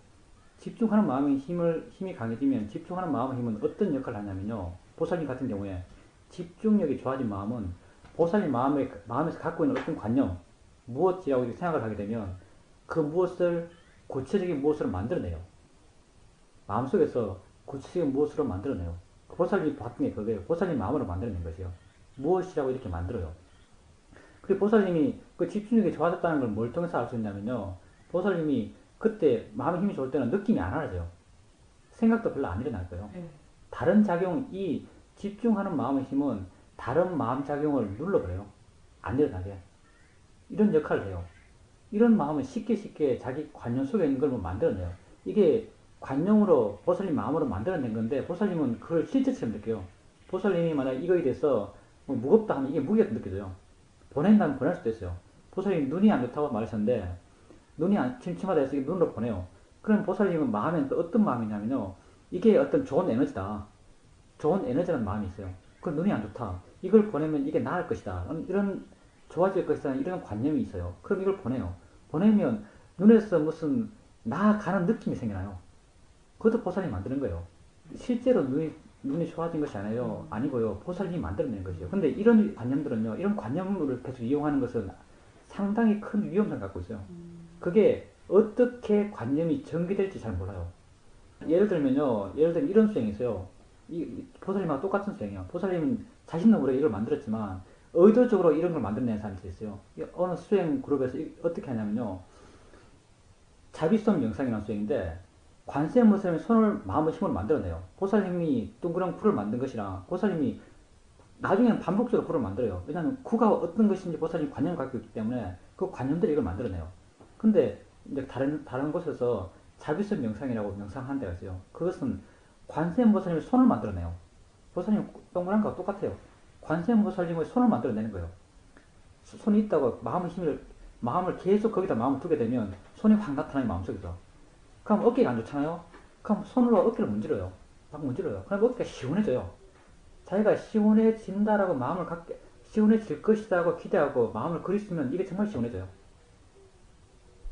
집중하는 마음의 힘이 강해지면 집중하는 마음의 힘은 어떤 역할을 하냐면요. 보살님 같은 경우에 집중력이 좋아진 마음은 보살님 마음에서 갖고 있는 어떤 관념, 무엇이라고 생각을 하게 되면 그 무엇을 구체적인 무엇으로 만들어내요. 마음속에서 구체적인 무엇으로 만들어내요. 보살님이 봤던 게 그거예요. 보살님 마음으로 만들어낸 것이요. 무엇이라고 이렇게 만들어요. 그리고 보살님이 그 집중력이 좋아졌다는 걸 뭘 통해서 알 수 있냐면요. 보살님이 그때 마음의 힘이 좋을 때는 느낌이 안 와져요. 생각도 별로 안 일어날 거예요. 다른 작용, 이 집중하는 마음의 힘은 다른 마음 작용을 눌러버려요. 안 일어나게. 이런 역할을 해요. 이런 마음은 쉽게 자기 관념 속에 있는 걸 만들어내요. 이게 관념으로 보살님 마음으로 만들어낸 건데 보살님은 그걸 실제처럼 느껴요. 보살님이 만약 이거에 대해서 뭐 무겁다 하면 이게 무게가 느껴져요. 보낸다면 보낼 수도 있어요. 보살님이 눈이 안 좋다고 말하셨는데 눈이 침침하다 해서 눈으로 보내요. 그럼 보살님은 마음에는 또 어떤 마음이냐면요. 이게 어떤 좋은 에너지다. 좋은 에너지라는 마음이 있어요. 그 눈이 안 좋다. 이걸 보내면 이게 나을 것이다. 이런 좋아질 것이다. 이런 관념이 있어요. 그럼 이걸 보내요. 보내면 눈에서 무슨 나아가는 느낌이 생겨나요. 그것도 보살님이 만드는 거예요. 실제로 눈이 좋아진 것이 아니고요. 보살님이 만들어낸 것이에요. 근데 이런 관념들은요. 이런 관념을 계속 이용하는 것은 상당히 큰 위험성을 갖고 있어요. 그게 어떻게 관념이 전개될지 잘 몰라요. 예를 들면요. 예를 들면 이런 수행이 있어요. 보살님하고 똑같은 수행이에요. 보살님은 자신도 모르게 이걸 만들었지만 의도적으로 이런 걸 만들어낸 사람들이 있어요. 어느 수행 그룹에서 어떻게 하냐면요. 자비성 명상이라는 수행인데 관세음보살님이 마음의 힘으로 만들어내요. 보살님이 둥그런 굴을 만든 것이랑 보살님이 나중에는 반복적으로 굴을 만들어요. 왜냐하면 구가 어떤 것인지 보살님이 관념을 갖고 있기 때문에 그 관념들이 이걸 만들어내요. 근데 이제 다른 곳에서 자비성 명상이라고 명상하는 데가 있어요. 그것은 관세음보살님이 손을 만들어내요. 보살님 동그란 거와 똑같아요. 관세음보살님의 손을 만들어내는 거예요. 손이 있다고 마음을 계속 거기다 마음을 두게 되면 손이 확 나타나요. 마음속에서. 그럼 어깨가 안 좋잖아요. 그럼 손으로 어깨를 문질러요. 막 문질러요. 그럼 어깨가 시원해져요. 자기가 시원해진다라고 시원해질 것이다고 기대하고 마음을 그리스면 이게 정말 시원해져요.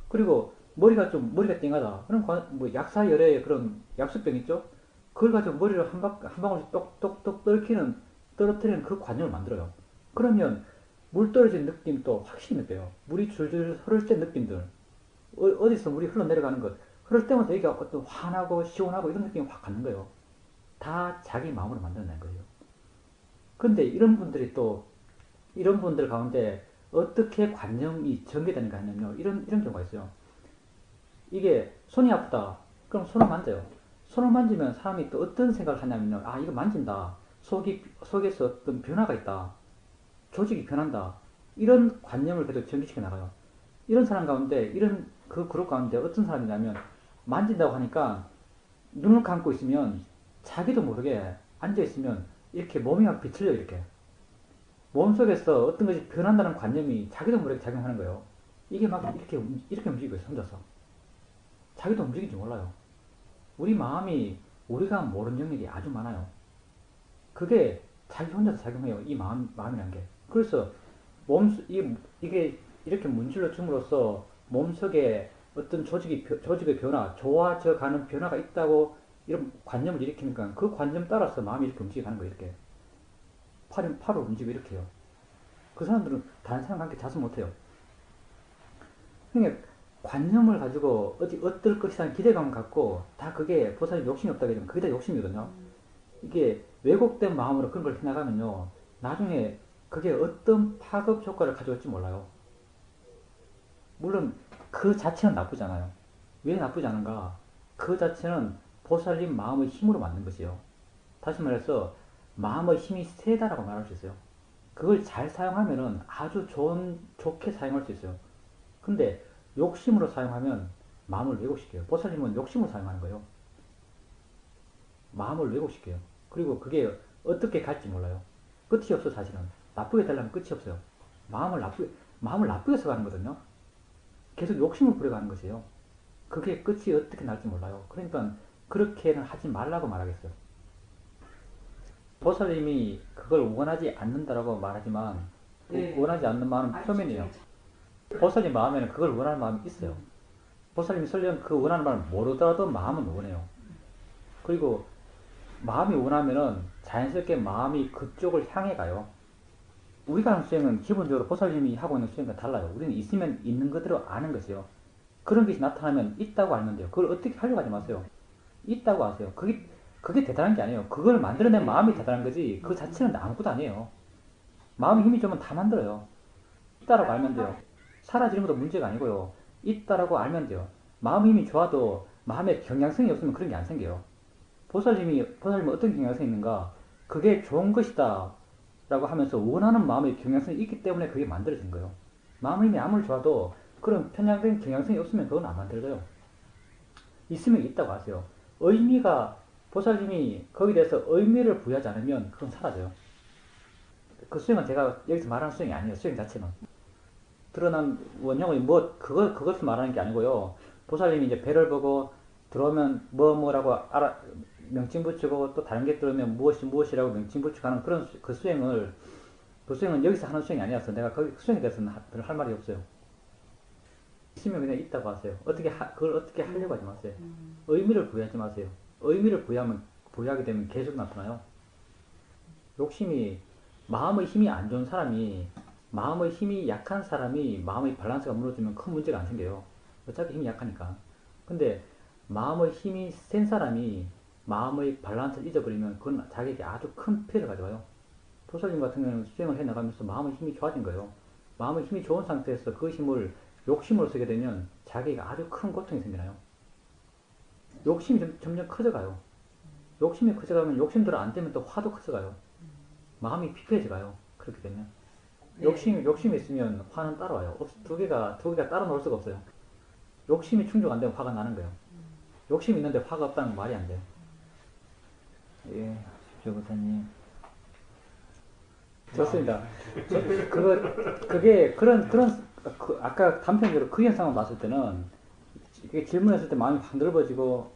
그리고 머리가 띵하다. 그럼 뭐 약사열의 그런 약수병 있죠? 그걸 가지고 머리를 한 방울씩 똑똑똑 떨어뜨리는 그 관념을 만들어요. 그러면 물 떨어진 느낌도 확실히 느껴요. 물이 줄줄 흐를 때 느낌들. 어디서 물이 흘러내려가는 것. 그럴 때마다 여기가 어떤 환하고 시원하고 이런 느낌이 확 가는 거예요. 다 자기 마음으로 만들어낸 거예요. 근데 이런 분들 가운데 어떻게 관념이 전개되는가 하면요. 이런 경우가 있어요. 이게 손이 아프다. 그럼 손을 만져요. 손을 만지면 사람이 또 어떤 생각을 하냐면요. 아, 이거 만진다. 속에서 어떤 변화가 있다. 조직이 변한다. 이런 관념을 계속 전개시켜 나가요. 이런 사람 가운데, 이런 그 그룹 가운데 어떤 사람이냐면, 만진다고 하니까 눈을 감고 있으면 자기도 모르게 앉아있으면 이렇게 몸이 막 비틀려 이렇게. 몸속에서 어떤 것이 변한다는 관념이 자기도 모르게 작용하는 거예요. 이게 막 이렇게 움직이고 있어, 혼자서. 자기도 움직이지 몰라요. 우리 마음이 우리가 모르는 영역이 아주 많아요. 그게 자기 혼자서 작용해요. 이 마음이란 게. 그래서 이게 이렇게 문질러 줌으로써 몸속에 어떤 조직의 변화, 좋아져 가는 변화가 있다고 이런 관념을 일으키니까 그 관념 따라서 마음이 이렇게 움직여가는 거예요. 이렇게. 팔을 움직이고 이렇게 해요. 그 사람들은 다른 사람과 함께 자수 못해요. 그러니까 관념을 가지고 어떨 것이라는 기대감을 갖고 다 그게 보살이 욕심이 없다고 하면 그게 다 욕심이거든요. 이게 왜곡된 마음으로 그런 걸 해나가면요. 나중에 그게 어떤 파급 효과를 가져올지 몰라요. 물론 그 자체는 나쁘지 않아요. 왜 나쁘지 않은가? 그 자체는 보살님 마음의 힘으로 만든 것이에요. 다시 말해서 마음의 힘이 세다라고 말할 수 있어요. 그걸 잘 사용하면은 아주 좋게 사용할 수 있어요. 근데 욕심으로 사용하면 마음을 왜곡시켜요. 보살님은 욕심으로 사용하는 거예요. 마음을 왜곡시켜요. 그리고 그게 어떻게 갈지 몰라요. 끝이 없어 사실은. 나쁘게 되려면 끝이 없어요. 마음을 나쁘게 써가는 거거든요. 계속 욕심을 부려가는 것이에요. 그게 끝이 어떻게 날지 몰라요. 그러니까 그렇게는 하지 말라고 말하겠어요. 보살님이 그걸 원하지 않는다라고 말하지만 네. 원하지 않는 마음은 표면이에요. 보살님 마음에는 그걸 원하는 마음이 있어요. 보살님이 설령 그 원하는 마음을 모르더라도 마음은 원해요. 그리고 마음이 원하면은 자연스럽게 마음이 그쪽을 향해 가요. 우리가 하는 수행은 기본적으로 보살님이 하고 있는 수행과 달라요. 우리는 있으면 있는 그대로 아는 것이요. 그런 것이 나타나면 있다고 알면 돼요. 그걸 어떻게 하려고 하지 마세요. 있다고 하세요. 그게 대단한 게 아니에요. 그걸 만들어낸 마음이 대단한 거지 그 자체는 아무것도 아니에요. 마음의 힘이 좀 다 만들어요. 있다라고 알면 돼요. 사라지는 것도 문제가 아니고요. 있다라고 알면 돼요. 마음의 힘이 좋아도 마음에 경향성이 없으면 그런 게 안 생겨요. 보살님은 어떤 경향성이 있는가? 그게 좋은 것이다 라고 하면서 원하는 마음의 경향성이 있기 때문에 그게 만들어진 거예요. 마음의 힘이 아무리 좋아도 그런 편향된 경향성이 없으면 그건 안 만들어져요. 있으면 있다고 하세요. 보살님이 거기에 대해서 의미를 부여하지 않으면 그건 사라져요. 그 수행은 제가 여기서 말하는 수행이 아니에요. 수행 자체는. 드러난 원형의 그것을 말하는 게 아니고요. 보살님이 이제 배를 보고 들어오면 뭐라고 명칭 붙이고 또 다른 게 들어오면 무엇이라고 명칭 붙이고 하는 그 수행은 여기서 하는 수행이 아니라서 내가 그 수행에 대해서는 별 할 말이 없어요. 있으면 그냥 있다고 하세요. 그걸 어떻게 하려고 하지 마세요. 의미를 부여하지 마세요. 의미를 부여하게 되면 계속 나타나요. 욕심이, 마음의 힘이 안 좋은 사람이, 마음의 힘이 약한 사람이 마음의 밸런스가 무너지면 큰 문제가 안 생겨요. 어차피 힘이 약하니까. 근데 마음의 힘이 센 사람이 마음의 밸런스를 잊어버리면 그건 자기에게 아주 큰 피해를 가져와요. 보살님 같은 경우는 수행을 해나가면서 마음의 힘이 좋아진 거예요. 마음의 힘이 좋은 상태에서 그 힘을 욕심으로 쓰게 되면 자기가 아주 큰 고통이 생기나요. 욕심이 점점 커져가요. 욕심이 커져가면 욕심대로 안 되면 또 화도 커져가요. 마음이 피폐해져가요. 그렇게 되면. 욕심이 있으면 화는 따라와요. 두 개가 따라 놀 수가 없어요. 욕심이 충족 안 되면 화가 나는 거예요. 욕심이 있는데 화가 없다는 건 말이 안 돼요. 예, 조보사님. 좋습니다. 아까 단편적으로 그 현상을 봤을 때는, 이게 질문했을 때 마음이 확 넓어지고,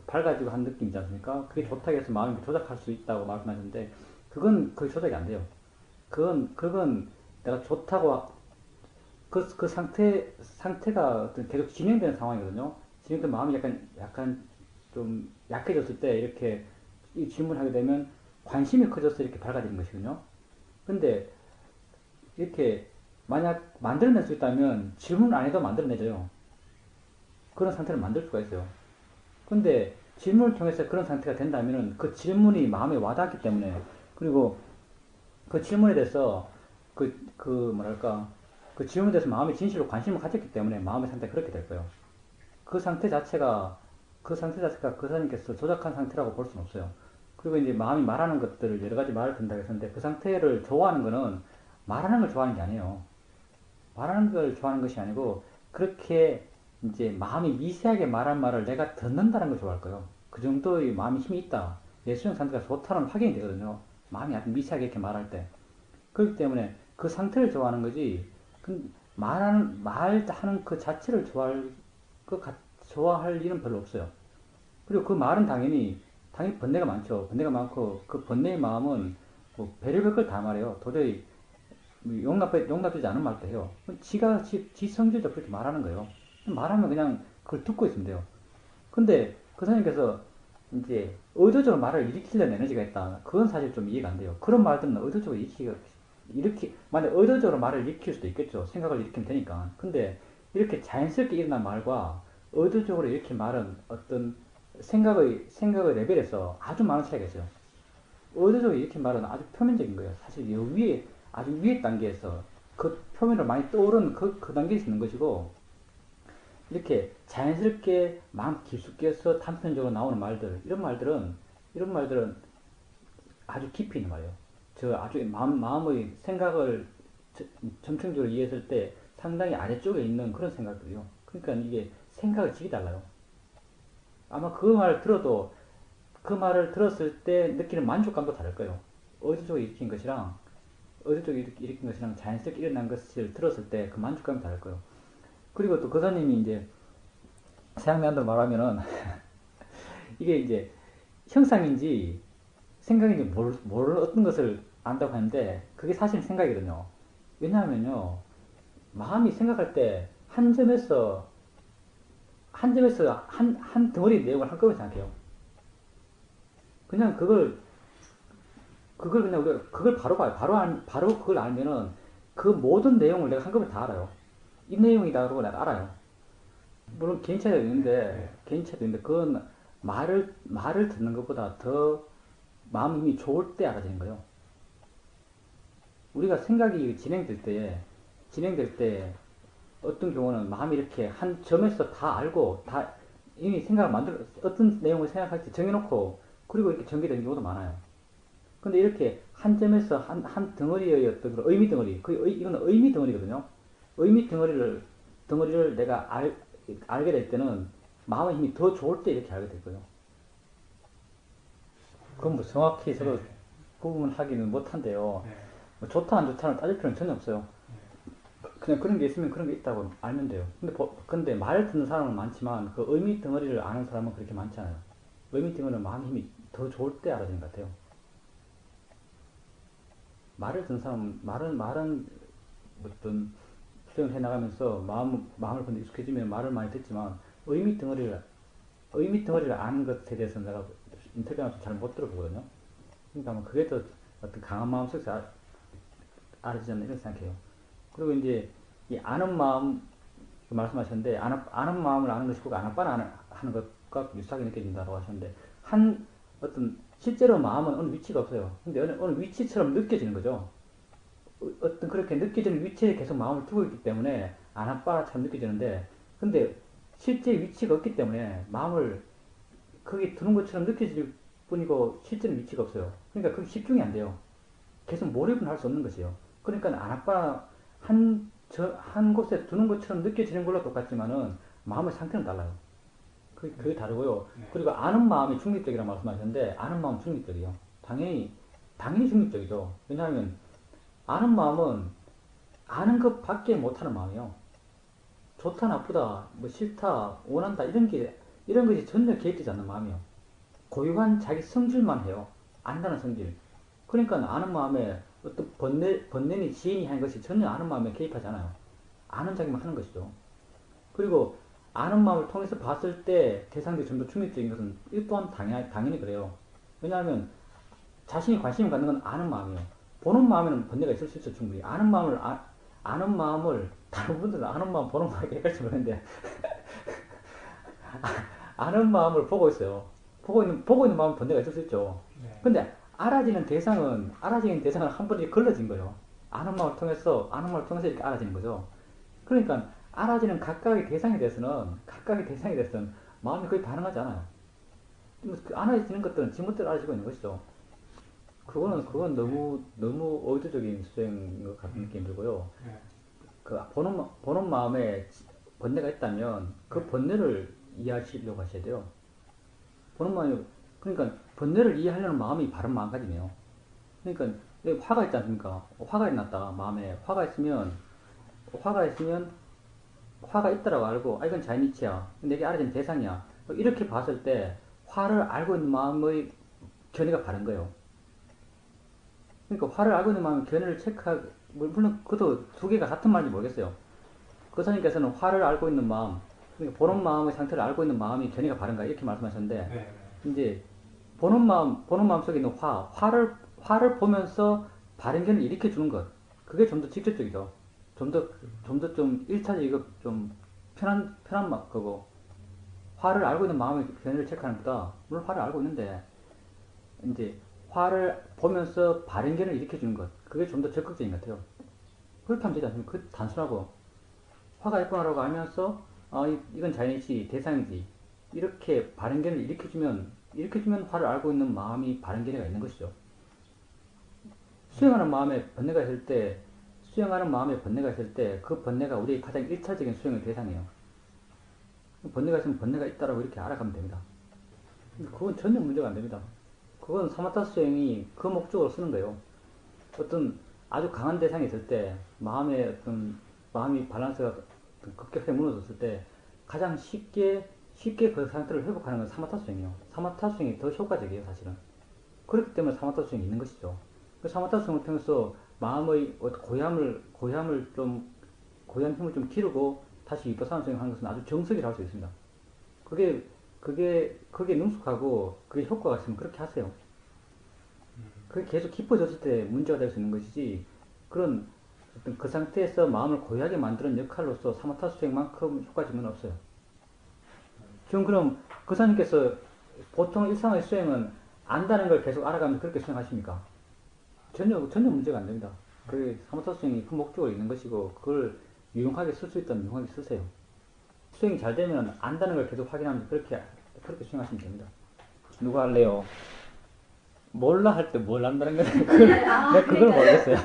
밝아지고 한 느낌이지 않습니까? 그게 좋다고 해서 마음이 조작할 수 있다고 말씀하셨는데, 그건 거의 조작이 안 돼요. 그건 내가 좋다고, 그 상태가 계속 진행되는 상황이거든요. 진행된 마음이 약간 좀 약해졌을 때, 이렇게 이 질문하게 되면, 관심이 커져서 이렇게 밝아지는 것이거든요. 근데 이렇게 만약 만들어낼 수 있다면 질문 안 해도 만들어내져요. 그런 상태를 만들 수가 있어요. 근데 질문을 통해서 그런 상태가 된다면 그 질문이 마음에 와닿기 때문에, 그리고 그 질문에 대해서 그 질문에 대해서 마음이 진실로 관심을 가졌기 때문에 마음의 상태가 그렇게 될 거예요. 그 상태 자체가 그 사장님께서 조작한 상태라고 볼 수는 없어요. 그리고 이제 마음이 말하는 것들을 여러 가지 말을 든다고 했었는데, 그 상태를 좋아하는 거는 말하는 걸 좋아하는 게 아니에요. 말하는 걸 좋아하는 것이 아니고, 그렇게 이제 마음이 미세하게 말한 말을 내가 듣는다는 걸 좋아할 거예요. 그 정도의 마음이 힘이 있다. 내 수행 상태가 좋다는 확인이 되거든요. 마음이 아주 미세하게 이렇게 말할 때. 그렇기 때문에 그 상태를 좋아하는 거지, 말하는 그 자체를 좋아할 일은 별로 없어요. 그리고 그 말은 당연히 번뇌가 많죠. 번뇌가 많고, 그 번뇌의 마음은 뭐 별의별 걸 다 말해요. 도저히 용납되지 않은 말도 해요. 지 성질도 그렇게 말하는 거예요. 말하면 그냥 그걸 듣고 있으면 돼요. 근데 그 선생님께서 이제 의도적으로 말을 일으키려는 에너지가 있다. 그건 사실 좀 이해가 안 돼요. 그런 말들은 의도적으로 만약 의도적으로 말을 일으킬 수도 있겠죠. 생각을 일으키면 되니까. 근데 이렇게 자연스럽게 일어난 말과 의도적으로 이렇게 말은 어떤 생각의 레벨에서 아주 많은 차이가 있어요. 의도적으로 이렇게 말은 아주 표면적인 거예요. 사실 아주 위에 단계에서 그 표면으로 많이 떠오르는 그 단계에 있는 것이고, 이렇게 자연스럽게 마음 깊숙이에서 단편적으로 나오는 말들, 이런 말들은 아주 깊이 있는 말이에요. 아주 마음의 생각을 점층적으로 이해했을 때 상당히 아래쪽에 있는 그런 생각들이요. 그러니까 이게 생각의 질이 달라요. 아마 그 말을 들었을 때 느끼는 만족감도 다를 거예요. 의도적으로 일으킨 것이랑 자연스럽게 일어난 것을 들었을 때 그 만족감이 다를 거예요. 그리고 또 거사님이 이제 세상면으로 말하면은 이게 이제 형상인지 생각인지 모르는 어떤 것을 안다고 하는데 그게 사실 생각이거든요. 왜냐하면요, 마음이 생각할 때 한 점에서 한 덩어리 내용을 한꺼번에 생각해요. 그냥 그걸 그냥 우리가 그걸 바로 봐요. 바로 그걸 알면은 그 모든 내용을 내가 한꺼번에 다 알아요. 이 내용이다 그러고 내가 알아요. 물론 개인 차이가 있는데, 그건 말을 듣는 것보다 더 마음 힘이 좋을 때 알아지는 거예요. 우리가 생각이 진행될 때 어떤 경우는 마음이 이렇게 한 점에서 다 알고, 다 이미 어떤 내용을 생각할지 정해놓고, 그리고 이렇게 전개되는 경우도 많아요. 근데 이렇게 한 점에서 한 덩어리의 어떤 그런 의미 덩어리, 이거는 의미 덩어리거든요. 의미 덩어리를 내가 알게 될 때는 마음의 힘이 더 좋을 때 이렇게 알게 될 거예요. 그건 뭐 정확히 저도 구분을 하기는 못한데요. 뭐 좋다 안 좋다는 따질 필요는 전혀 없어요. 그냥 그런 게 있으면 그런 게 있다고 알면 돼요. 근데 말을 듣는 사람은 많지만 그 의미 덩어리를 아는 사람은 그렇게 많지 않아요. 의미 덩어리는 마음의 힘이 더 좋을 때 알아지는 것 같아요. 말을 듣는 사람은 말은 어떤 수행을 해나가면서 마음을 근데 익숙해지면 말을 많이 듣지만 의미 덩어리를 아는 것에 대해서는 내가 인터뷰하면서 잘 못 들어보거든요. 그러니까 뭐 그게 더 어떤 강한 마음 속에서 알아지지 않나 이런 생각해요. 그리고 이제 이 아는 마음 말씀하셨는데 아는 마음을 아는 것이 꼭 아나빠나 하는 것과 유사하게 느껴진다고 하셨는데 어떤 실제로 마음은 어느 위치가 없어요. 근데 어느 위치처럼 느껴지는 거죠. 어떤 그렇게 느껴지는 위치에 계속 마음을 두고 있기 때문에 아나빠나처럼 느껴지는데 근데 실제 위치가 없기 때문에 마음을 거기 두는 것처럼 느껴질 뿐이고 실제는 위치가 없어요. 그러니까 그게 집중이 안 돼요. 계속 몰입은 할 수 없는 것이에요. 그러니까 아나빠나 한 곳에 두는 것처럼 느껴지는 걸로 똑같지만은 마음의 상태는 달라요. 그게 다르고요. 그리고 아는 마음이 중립적이라고 말씀하셨는데 아는 마음은 중립적이에요. 당연히 중립적이죠. 왜냐하면 아는 마음은 아는 것밖에 못하는 마음이에요. 좋다 나쁘다 뭐 싫다 원한다 이런 것이 전혀 개입되지 않는 마음이에요. 고유한 자기 성질만 해요. 안다는 성질. 그러니까 아는 마음에 어떤 번뇌니 지인이 하는 것이 전혀 아는 마음에 개입하지 않아요. 아는 자기만 하는 것이죠. 그리고 아는 마음을 통해서 봤을 때 대상들이 좀 더 중립적인 것은 이 또한 당연히 그래요. 왜냐하면 자신이 관심을 갖는 건 아는 마음이에요. 보는 마음에는 번뇌가 있을 수 있어 충분히. 아는 마음을 다른 분들은 아는 마음 보는 마음이 헷갈리지 모르는데 아는 마음을 보고 있어요. 보고 있는 마음은 번뇌가 있을 수 있죠. 근데 알아지는 대상은 한 번에 걸러진 거예요. 아는 마음을 통해서 이렇게 알아지는 거죠. 그러니까 알아지는 각각의 대상에 대해서는 마음이 거의 반응하지 않아요. 알아지는 것들은 지멋대로 알아지고 있는 것이죠. 그건 너무 의도적인 수행인 것 같은 느낌이 들고요. 그 보는 마음에 번뇌가 있다면 그 번뇌를 이해하시려고 하셔야 돼요. 보는 마음이 그러니까 번뇌를 이해하려는 마음이 바른 마음가짐이에요. 그러니까 화가 있지 않습니까? 화가 났다 마음에 화가 있으면 화가 있다라고 알고 이건 자이니치야 내게 알아진 대상이야 이렇게 봤을 때 화를 알고 있는 마음의 견해가 바른 거예요. 그러니까 화를 알고 있는 마음의 견해를 체크하고 물론 그것도 두 개가 같은 말인지 모르겠어요. 그 선생님께서는 화를 알고 있는 마음 그러니까 보는 마음의 상태를 알고 있는 마음이 견해가 바른가 이렇게 말씀하셨는데 이제 보는 마음 속에 있는 화를 보면서 바른 견해를 일으켜 주는 것 그게 좀 더 직접적이죠. 좀 더 좀 1차적이고 좀 편한 거고 화를 알고 있는 마음의 견해를 체크하는 것보다 물론 화를 알고 있는데 이제 화를 보면서 바른 견해를 일으켜 주는 것 그게 좀 더 적극적인 것 같아요. 그렇게 하면 되지 않습니까? 그 단순하고 화가 있구나라고 알면서 이건 자연이지 대상이지 이렇게 바른 견해를 일으켜 주면 화를 알고 있는 마음이 바른 견해가 있는 것이죠. 수행하는 마음에 번뇌가 있을 때 그 번뇌가 우리의 가장 1차적인 수행의 대상이에요. 번뇌가 있으면 번뇌가 있다라고 이렇게 알아가면 됩니다. 그건 전혀 문제가 안 됩니다. 그건 사마타 수행이 그 목적으로 쓰는 거예요. 어떤 아주 강한 대상이 있을 때 마음이 밸런스가 급격하게 무너졌을 때 가장 쉽게 쉽게 그 상태를 회복하는 건 사마타 수행이에요. 사마타 수행이 더 효과적이에요, 사실은. 그렇기 때문에 사마타 수행이 있는 것이죠. 그 사마타 수행을 통해서 마음의 고향을 좀, 고향 힘을 좀 기르고 다시 위파사나 수행하는 것은 아주 정석이라고 할 수 있습니다. 그게 능숙하고 그게 효과가 있으면 그렇게 하세요. 그게 계속 깊어졌을 때 문제가 될 수 있는 것이지, 그런 어떤 그 상태에서 마음을 고요하게 만드는 역할로서 사마타 수행만큼 효과적인 건 없어요. 지금 그럼 그사님께서 보통 일상의 수행은 안다는 걸 계속 알아가면서 그렇게 수행하십니까? 전혀 문제가 안 됩니다. 그 사마타 수행이 그 목적으로 있는 것이고, 그걸 유용하게 쓸 수 있다면 유용하게 쓰세요. 수행이 잘 되면 안다는 걸 계속 확인하면서 그렇게 수행하시면 됩니다. 누가 할래요? 몰라 할 때 뭘 안다는 거는 내가 그걸 모르겠어요.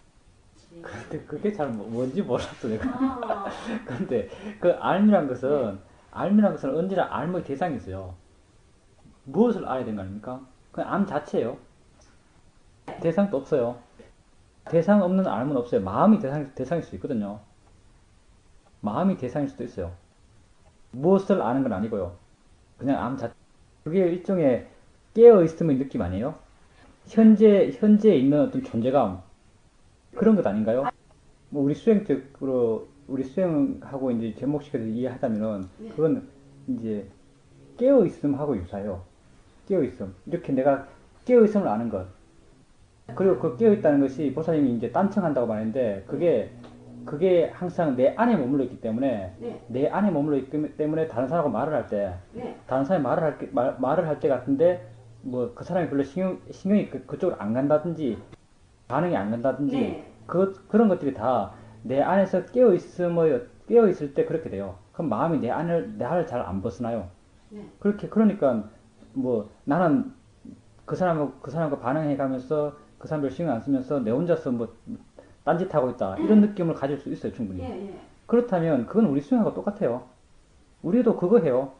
근데 그게 잘 뭔지 몰랐어 내가. 근데 그 알미란 것은 언제나 알의 대상이 있어요. 무엇을 알아야 되는 거 아닙니까? 그냥 암 자체예요. 대상도 없어요. 대상 없는 알은 없어요. 마음이 대상일 수 있거든요. 마음이 대상일 수도 있어요. 무엇을 아는 건 아니고요. 그냥 암 자체. 그게 일종의 깨어있음의 느낌 아니에요? 현재에 있는 어떤 존재감, 그런 것 아닌가요? 뭐 우리 수행하고 이제 접목시켜서 이해하자면은, 그건 이제 깨어있음하고 유사해요. 깨어있음. 이렇게 내가 깨어있음을 아는 것. 그리고 그 깨어있다는 것이 보살님이 이제 딴청한다고 말했는데, 그게 항상 내 안에 머물러 있기 때문에, 내 안에 머물러 있기 때문에 다른 사람하고 말을 할 때, 다른 사람이 말을 할 때 같은데, 뭐 그 사람이 별로 신경이 그쪽으로 안 간다든지, 반응이 안 간다든지, 그런 것들이 다 내 안에서 깨어있을 때 그렇게 돼요. 그럼 마음이 나를 잘 안 벗어나요. 그러니까, 뭐, 나는 그 사람과 반응해 가면서 그 사람들 신경 안 쓰면서 내 혼자서 뭐, 딴짓하고 있다. 이런 느낌을 가질 수 있어요, 충분히. 그렇다면, 그건 우리 수행하고 똑같아요. 우리도 그거 해요.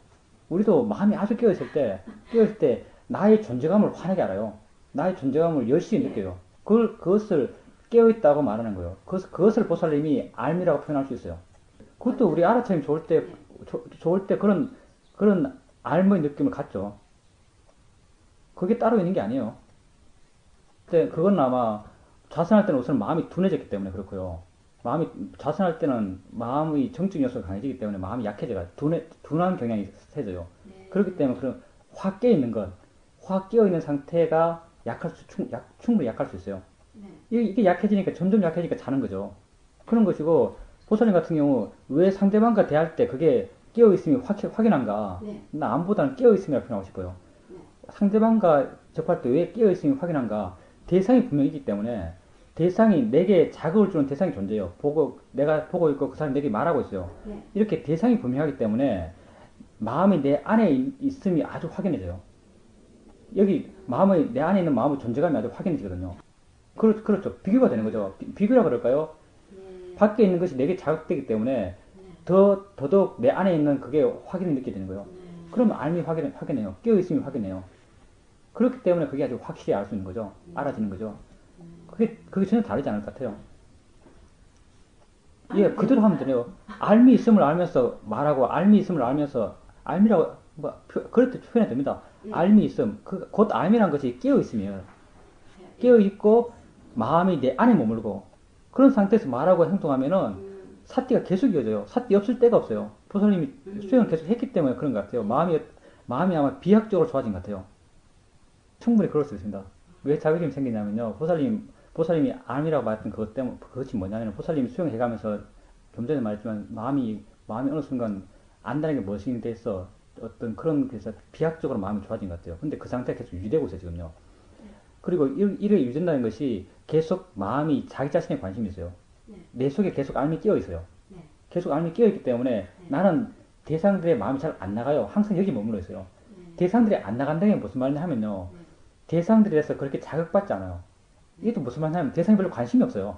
우리도 마음이 아주 깨어있을 때, 나의 존재감을 환하게 알아요. 나의 존재감을 열심히 느껴요. 그것을 깨어있다고 말하는 거예요. 그것을 보살님이 알미라고 표현할 수 있어요. 그것도 우리 알아차림 좋을 때 그런 알의 느낌을 갖죠. 그게 따로 있는 게 아니에요. 근데 그건 아마 자선할 때는 우선 마음이 둔해졌기 때문에 그렇고요. 자선할 때는 마음의 정적 요소가 강해지기 때문에 마음이 약해져가 둔한 경향이 세져요. 그렇기 때문에 그런 확 깨어있는 상태가 충분히 약할 수 있어요. 이게 약해지니까, 점점 약해지니까 자는 거죠. 그런 것이고, 보살님 같은 경우, 왜 상대방과 대할 때 그게 깨어있음이 확인한가? 남보다는 깨어있음이라고 표현하고 싶어요. 상대방과 접할 때 왜 깨어있음이 확인한가? 대상이 분명히 있기 때문에, 대상이 내게 자극을 주는 대상이 존재해요. 내가 보고 있고 그 사람이 내게 말하고 있어요. 이렇게 대상이 분명하기 때문에, 마음이 내 안에 있음이 아주 확인해져요. 내 안에 있는 마음의 존재감이 아주 확인해지거든요. 그렇죠. 비교가 되는 거죠. 비교라 그럴까요? 밖에 있는 것이 내게 자극되기 때문에 더더욱 내 안에 있는 그게 확인이 느껴지는 거예요. 그러면 알미 확인해요. 깨어있음이 확인해요. 그렇기 때문에 그게 아주 확실히 알 수 있는 거죠. 알아지는 거죠. 그게 전혀 다르지 않을 것 같아요. 그대로 하면 되네요. 알미 있음을 알면서 말하고, 알미 있음을 알면서, 알미라고, 그렇게 표현해도 됩니다. 알미 있음. 곧 알미란 것이 깨어있음이에요. 깨어있고, 마음이 내 안에 머물고, 그런 상태에서 말하고 행동하면은, 사띠가 계속 이어져요. 사띠 없을 때가 없어요. 보살님이 수행을 계속 했기 때문에 그런 것 같아요. 마음이 아마 비약적으로 좋아진 것 같아요. 충분히 그럴 수 있습니다. 왜 자괴심이 생기냐면요. 보살님이 암이라고 말했던 그것이 뭐냐면, 보살님이 수행해가면서, 좀 전에 말했지만, 마음이 어느 순간 안다는 게 무엇인지 돼서, 어떤 그래서 비약적으로 마음이 좋아진 것 같아요. 근데 그 상태가 계속 유지되고 있어요, 지금요. 그리고 이래 유지된다는 것이 계속 마음이 자기 자신에 관심이 있어요. 내 속에 계속 알미 끼어 있어요. 계속 알미 끼어 있기 때문에 나는 대상들의 마음이 잘 안 나가요. 항상 여기 머물러 있어요. 대상들이 안 나간다는 게 무슨 말이냐 하면요. 대상들에서 그렇게 자극받지 않아요. 이게 또 무슨 말이냐 하면 대상이 별로 관심이 없어요.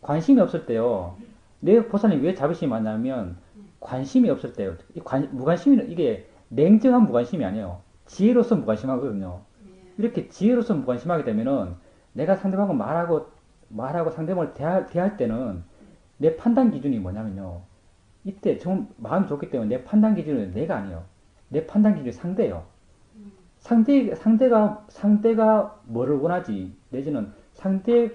관심이 없을 때요. 내 보살님 왜 자비심이 많냐면 관심이 없을 때요. 이게 냉정한 무관심이 아니에요. 지혜로서 무관심하거든요. 이렇게 지혜로서 무관심하게 되면은 내가 상대방하고 말하고 상대방을 대할 때는 내 판단 기준이 뭐냐면요. 이때 좀 마음이 좋기 때문에 내 판단 기준은 내가 아니에요. 내 판단 기준이 상대예요. 상대가 뭐를 원하지, 내지는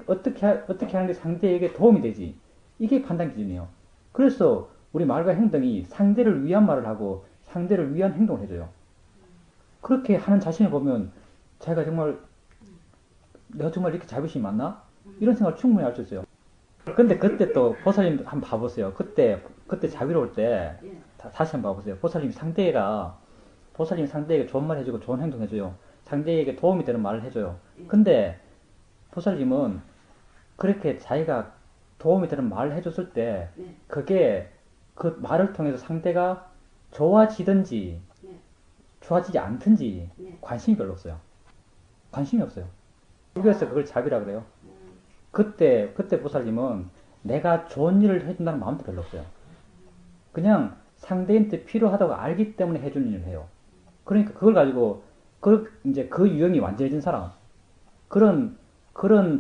어떻게 하는 게 상대에게 도움이 되지. 이게 판단 기준이에요. 그래서 우리 말과 행동이 상대를 위한 말을 하고 상대를 위한 행동을 해줘요. 그렇게 하는 자신을 보면 내가 정말 이렇게 자비심이 많나? 이런 생각을 충분히 할 수 있어요. 근데 그때 또 보살님 한번 봐보세요. 그때 자비로울 때 다시 한번 봐보세요. 보살님 상대에게 좋은 말 해주고 좋은 행동 해줘요. 상대에게 도움이 되는 말을 해줘요. 근데 보살님은 그렇게 자기가 도움이 되는 말을 해줬을 때 그게 그 말을 통해서 상대가 좋아지든지 좋아지지 않든지 관심이 별로 없어요. 관심이 없어요. 그래서 그걸 자비라 그래요. 그때 보살님은 내가 좋은 일을 해준다는 마음도 별로 없어요. 그냥 상대한테 필요하다고 알기 때문에 해주는 일을 해요. 그러니까 그걸 가지고 이제 그 유형이 완전해진 사람, 그런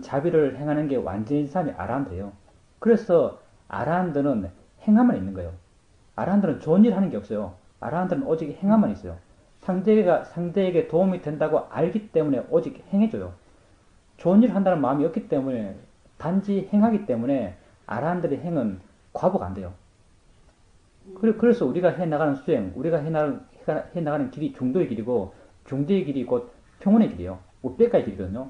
자비를 행하는 게 완전해진 사람이 아라한드예요. 그래서 아라한드는 행함만 있는 거예요. 아라한드는 좋은 일 하는 게 없어요. 아라한드는 오직 행함만 있어요. 상대에게 도움이 된다고 알기 때문에 오직 행해줘요. 좋은 일을 한다는 마음이 없기 때문에 단지 행하기 때문에 아라한들의 행은 과보가 안 돼요. 그래서 우리가 해나가는 수행, 우리가 해나가는 길이 중도의 길이고 중도의 길이 곧 평온의 길이에요. 우백가의 길이거든요.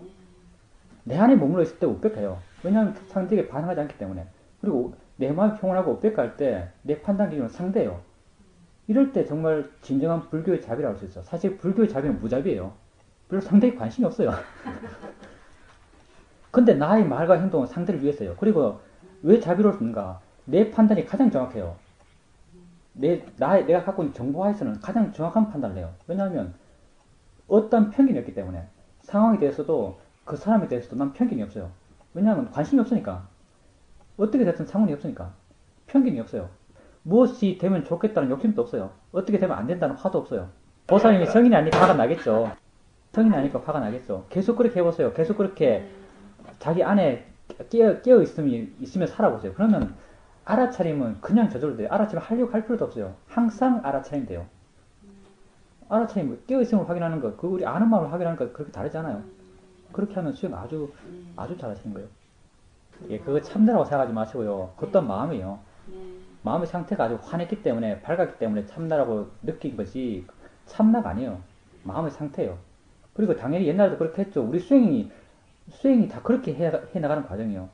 내 안에 머물러 있을 때 우백가예요. 왜냐하면 상대에게 반응하지 않기 때문에. 그리고 내 마음이 평온하고 우백가할 때 내 판단 기준은 상대예요. 이럴 때 정말 진정한 불교의 자비라고 할 수 있어. 사실 불교의 자비는 무자비예요. 별로 상대에 관심이 없어요. 근데 나의 말과 행동은 상대를 위해서요. 그리고 왜 자비로울 수 있는가? 내 판단이 가장 정확해요. 내가 갖고 있는 정보 하에서는 가장 정확한 판단을 해요. 왜냐하면 어떤 편견이 없기 때문에 상황에 대해서도 그 사람에 대해서도 난 편견이 없어요. 왜냐하면 관심이 없으니까. 어떻게 됐든 상관이 없으니까. 편견이 없어요. 무엇이 되면 좋겠다는 욕심도 없어요. 어떻게 되면 안 된다는 화도 없어요. 보살님이 성인이 아니니까 화가 나겠죠. 성인이 아니니까 화가 나겠죠. 계속 그렇게 해보세요. 계속 그렇게 자기 안에 깨어 있으면 살아보세요. 그러면 알아차림은 그냥 저절로 돼요. 알아차림 하려고 할 필요도 없어요. 항상 알아차림 돼요. 알아차림, 깨어있음을 확인하는 것, 우리 아는 마음을 확인하는 것 그렇게 다르잖아요. 그렇게 하면 수행 아주 잘하시는 거예요. 예, 그거 참되라고 생각하지 마시고요. 그것도 마음이에요. 마음의 상태가 아주 환했기 때문에, 밝았기 때문에 참나라고 느낀 것이 참나가 아니에요. 마음의 상태예요. 그리고 당연히 옛날에도 그렇게 했죠. 우리 수행이 다 그렇게 해나가는 과정이에요.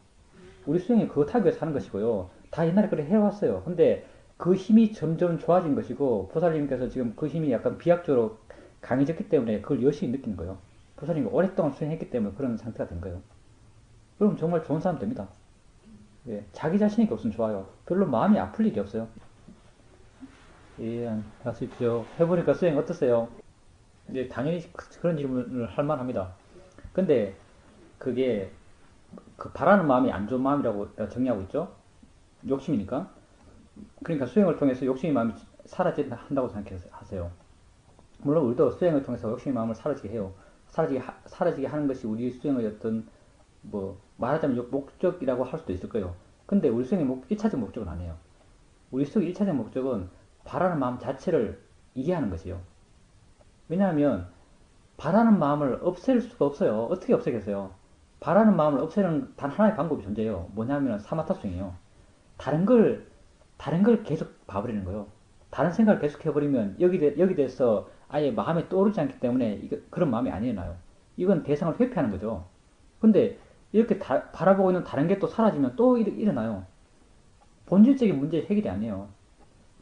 우리 수행이 그거 타기 위해서 하는 것이고요. 다 옛날에 그렇게 해왔어요. 근데 그 힘이 점점 좋아진 것이고, 보살님께서 지금 그 힘이 약간 비약적으로 강해졌기 때문에 그걸 열심히 느끼는 거예요. 보살님이 오랫동안 수행했기 때문에 그런 상태가 된 거예요. 그럼 정말 좋은 사람 됩니다. 예, 자기 자신이 없으면 좋아요. 별로 마음이 아플 일이 없어요. 예, 하십시오. 해보니까 수행 어떠세요? 예, 당연히 그런 질문을 할 만합니다. 근데 그게 그 바라는 마음이 안 좋은 마음이라고 정의하고 있죠? 욕심이니까. 그러니까 수행을 통해서 욕심의 마음이 사라진다 한다고 생각하세요. 물론 우리도 수행을 통해서 욕심의 마음을 사라지게 해요. 사라지게 하는 것이 우리 수행의 어떤 말하자면 목적이라고 할 수도 있을 거예요. 근데 우리 수행의 1차적 목적은 아니에요. 우리 수행의 1차적 목적은 바라는 마음 자체를 이해하는 것이에요. 왜냐하면 바라는 마음을 없앨 수가 없어요. 어떻게 없애겠어요? 바라는 마음을 없애는 단 하나의 방법이 존재해요. 뭐냐면 사마타 수행이에요. 다른 걸 계속 봐버리는 거예요. 다른 생각을 계속 해버리면 여기 대해서 아예 마음에 떠오르지 않기 때문에 그런 마음이 안 일어나요. 이건 대상을 회피하는 거죠. 근데 이렇게 바라보고 있는 다른 게 또 사라지면 또 일어나요. 본질적인 문제의 해결이 아니에요.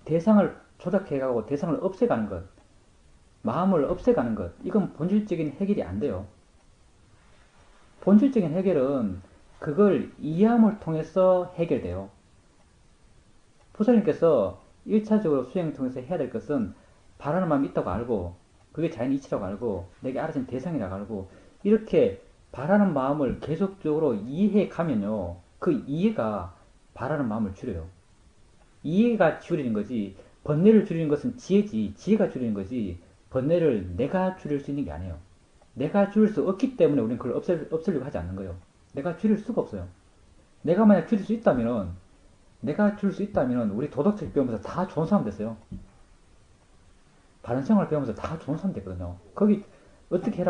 대상을 조작해가고 대상을 없애가는 것, 마음을 없애가는 것, 이건 본질적인 해결이 안 돼요. 본질적인 해결은 그걸 이해함을 통해서 해결돼요. 부처님께서 1차적으로 수행을 통해서 해야 될 것은 바라는 마음이 있다고 알고, 그게 자연의 이치라고 알고, 내게 알아진 대상이라고 알고, 이렇게 바라는 마음을 계속적으로 이해해 가면요, 그 이해가 바라는 마음을 줄여요. 이해가 줄이는 거지, 번뇌를 줄이는 것은 지혜지, 지혜가 줄이는 거지, 번뇌를 내가 줄일 수 있는 게 아니에요. 내가 줄일 수 없기 때문에 우리는 그걸 없애려고 하지 않는 거예요. 내가 줄일 수가 없어요. 내가 만약 줄일 수 있다면 우리 도덕적 배우면서 다 좋은 사람 됐어요. 바른 생활 배우면서 다 좋은 사람 됐거든요. 거기 어떻게 해라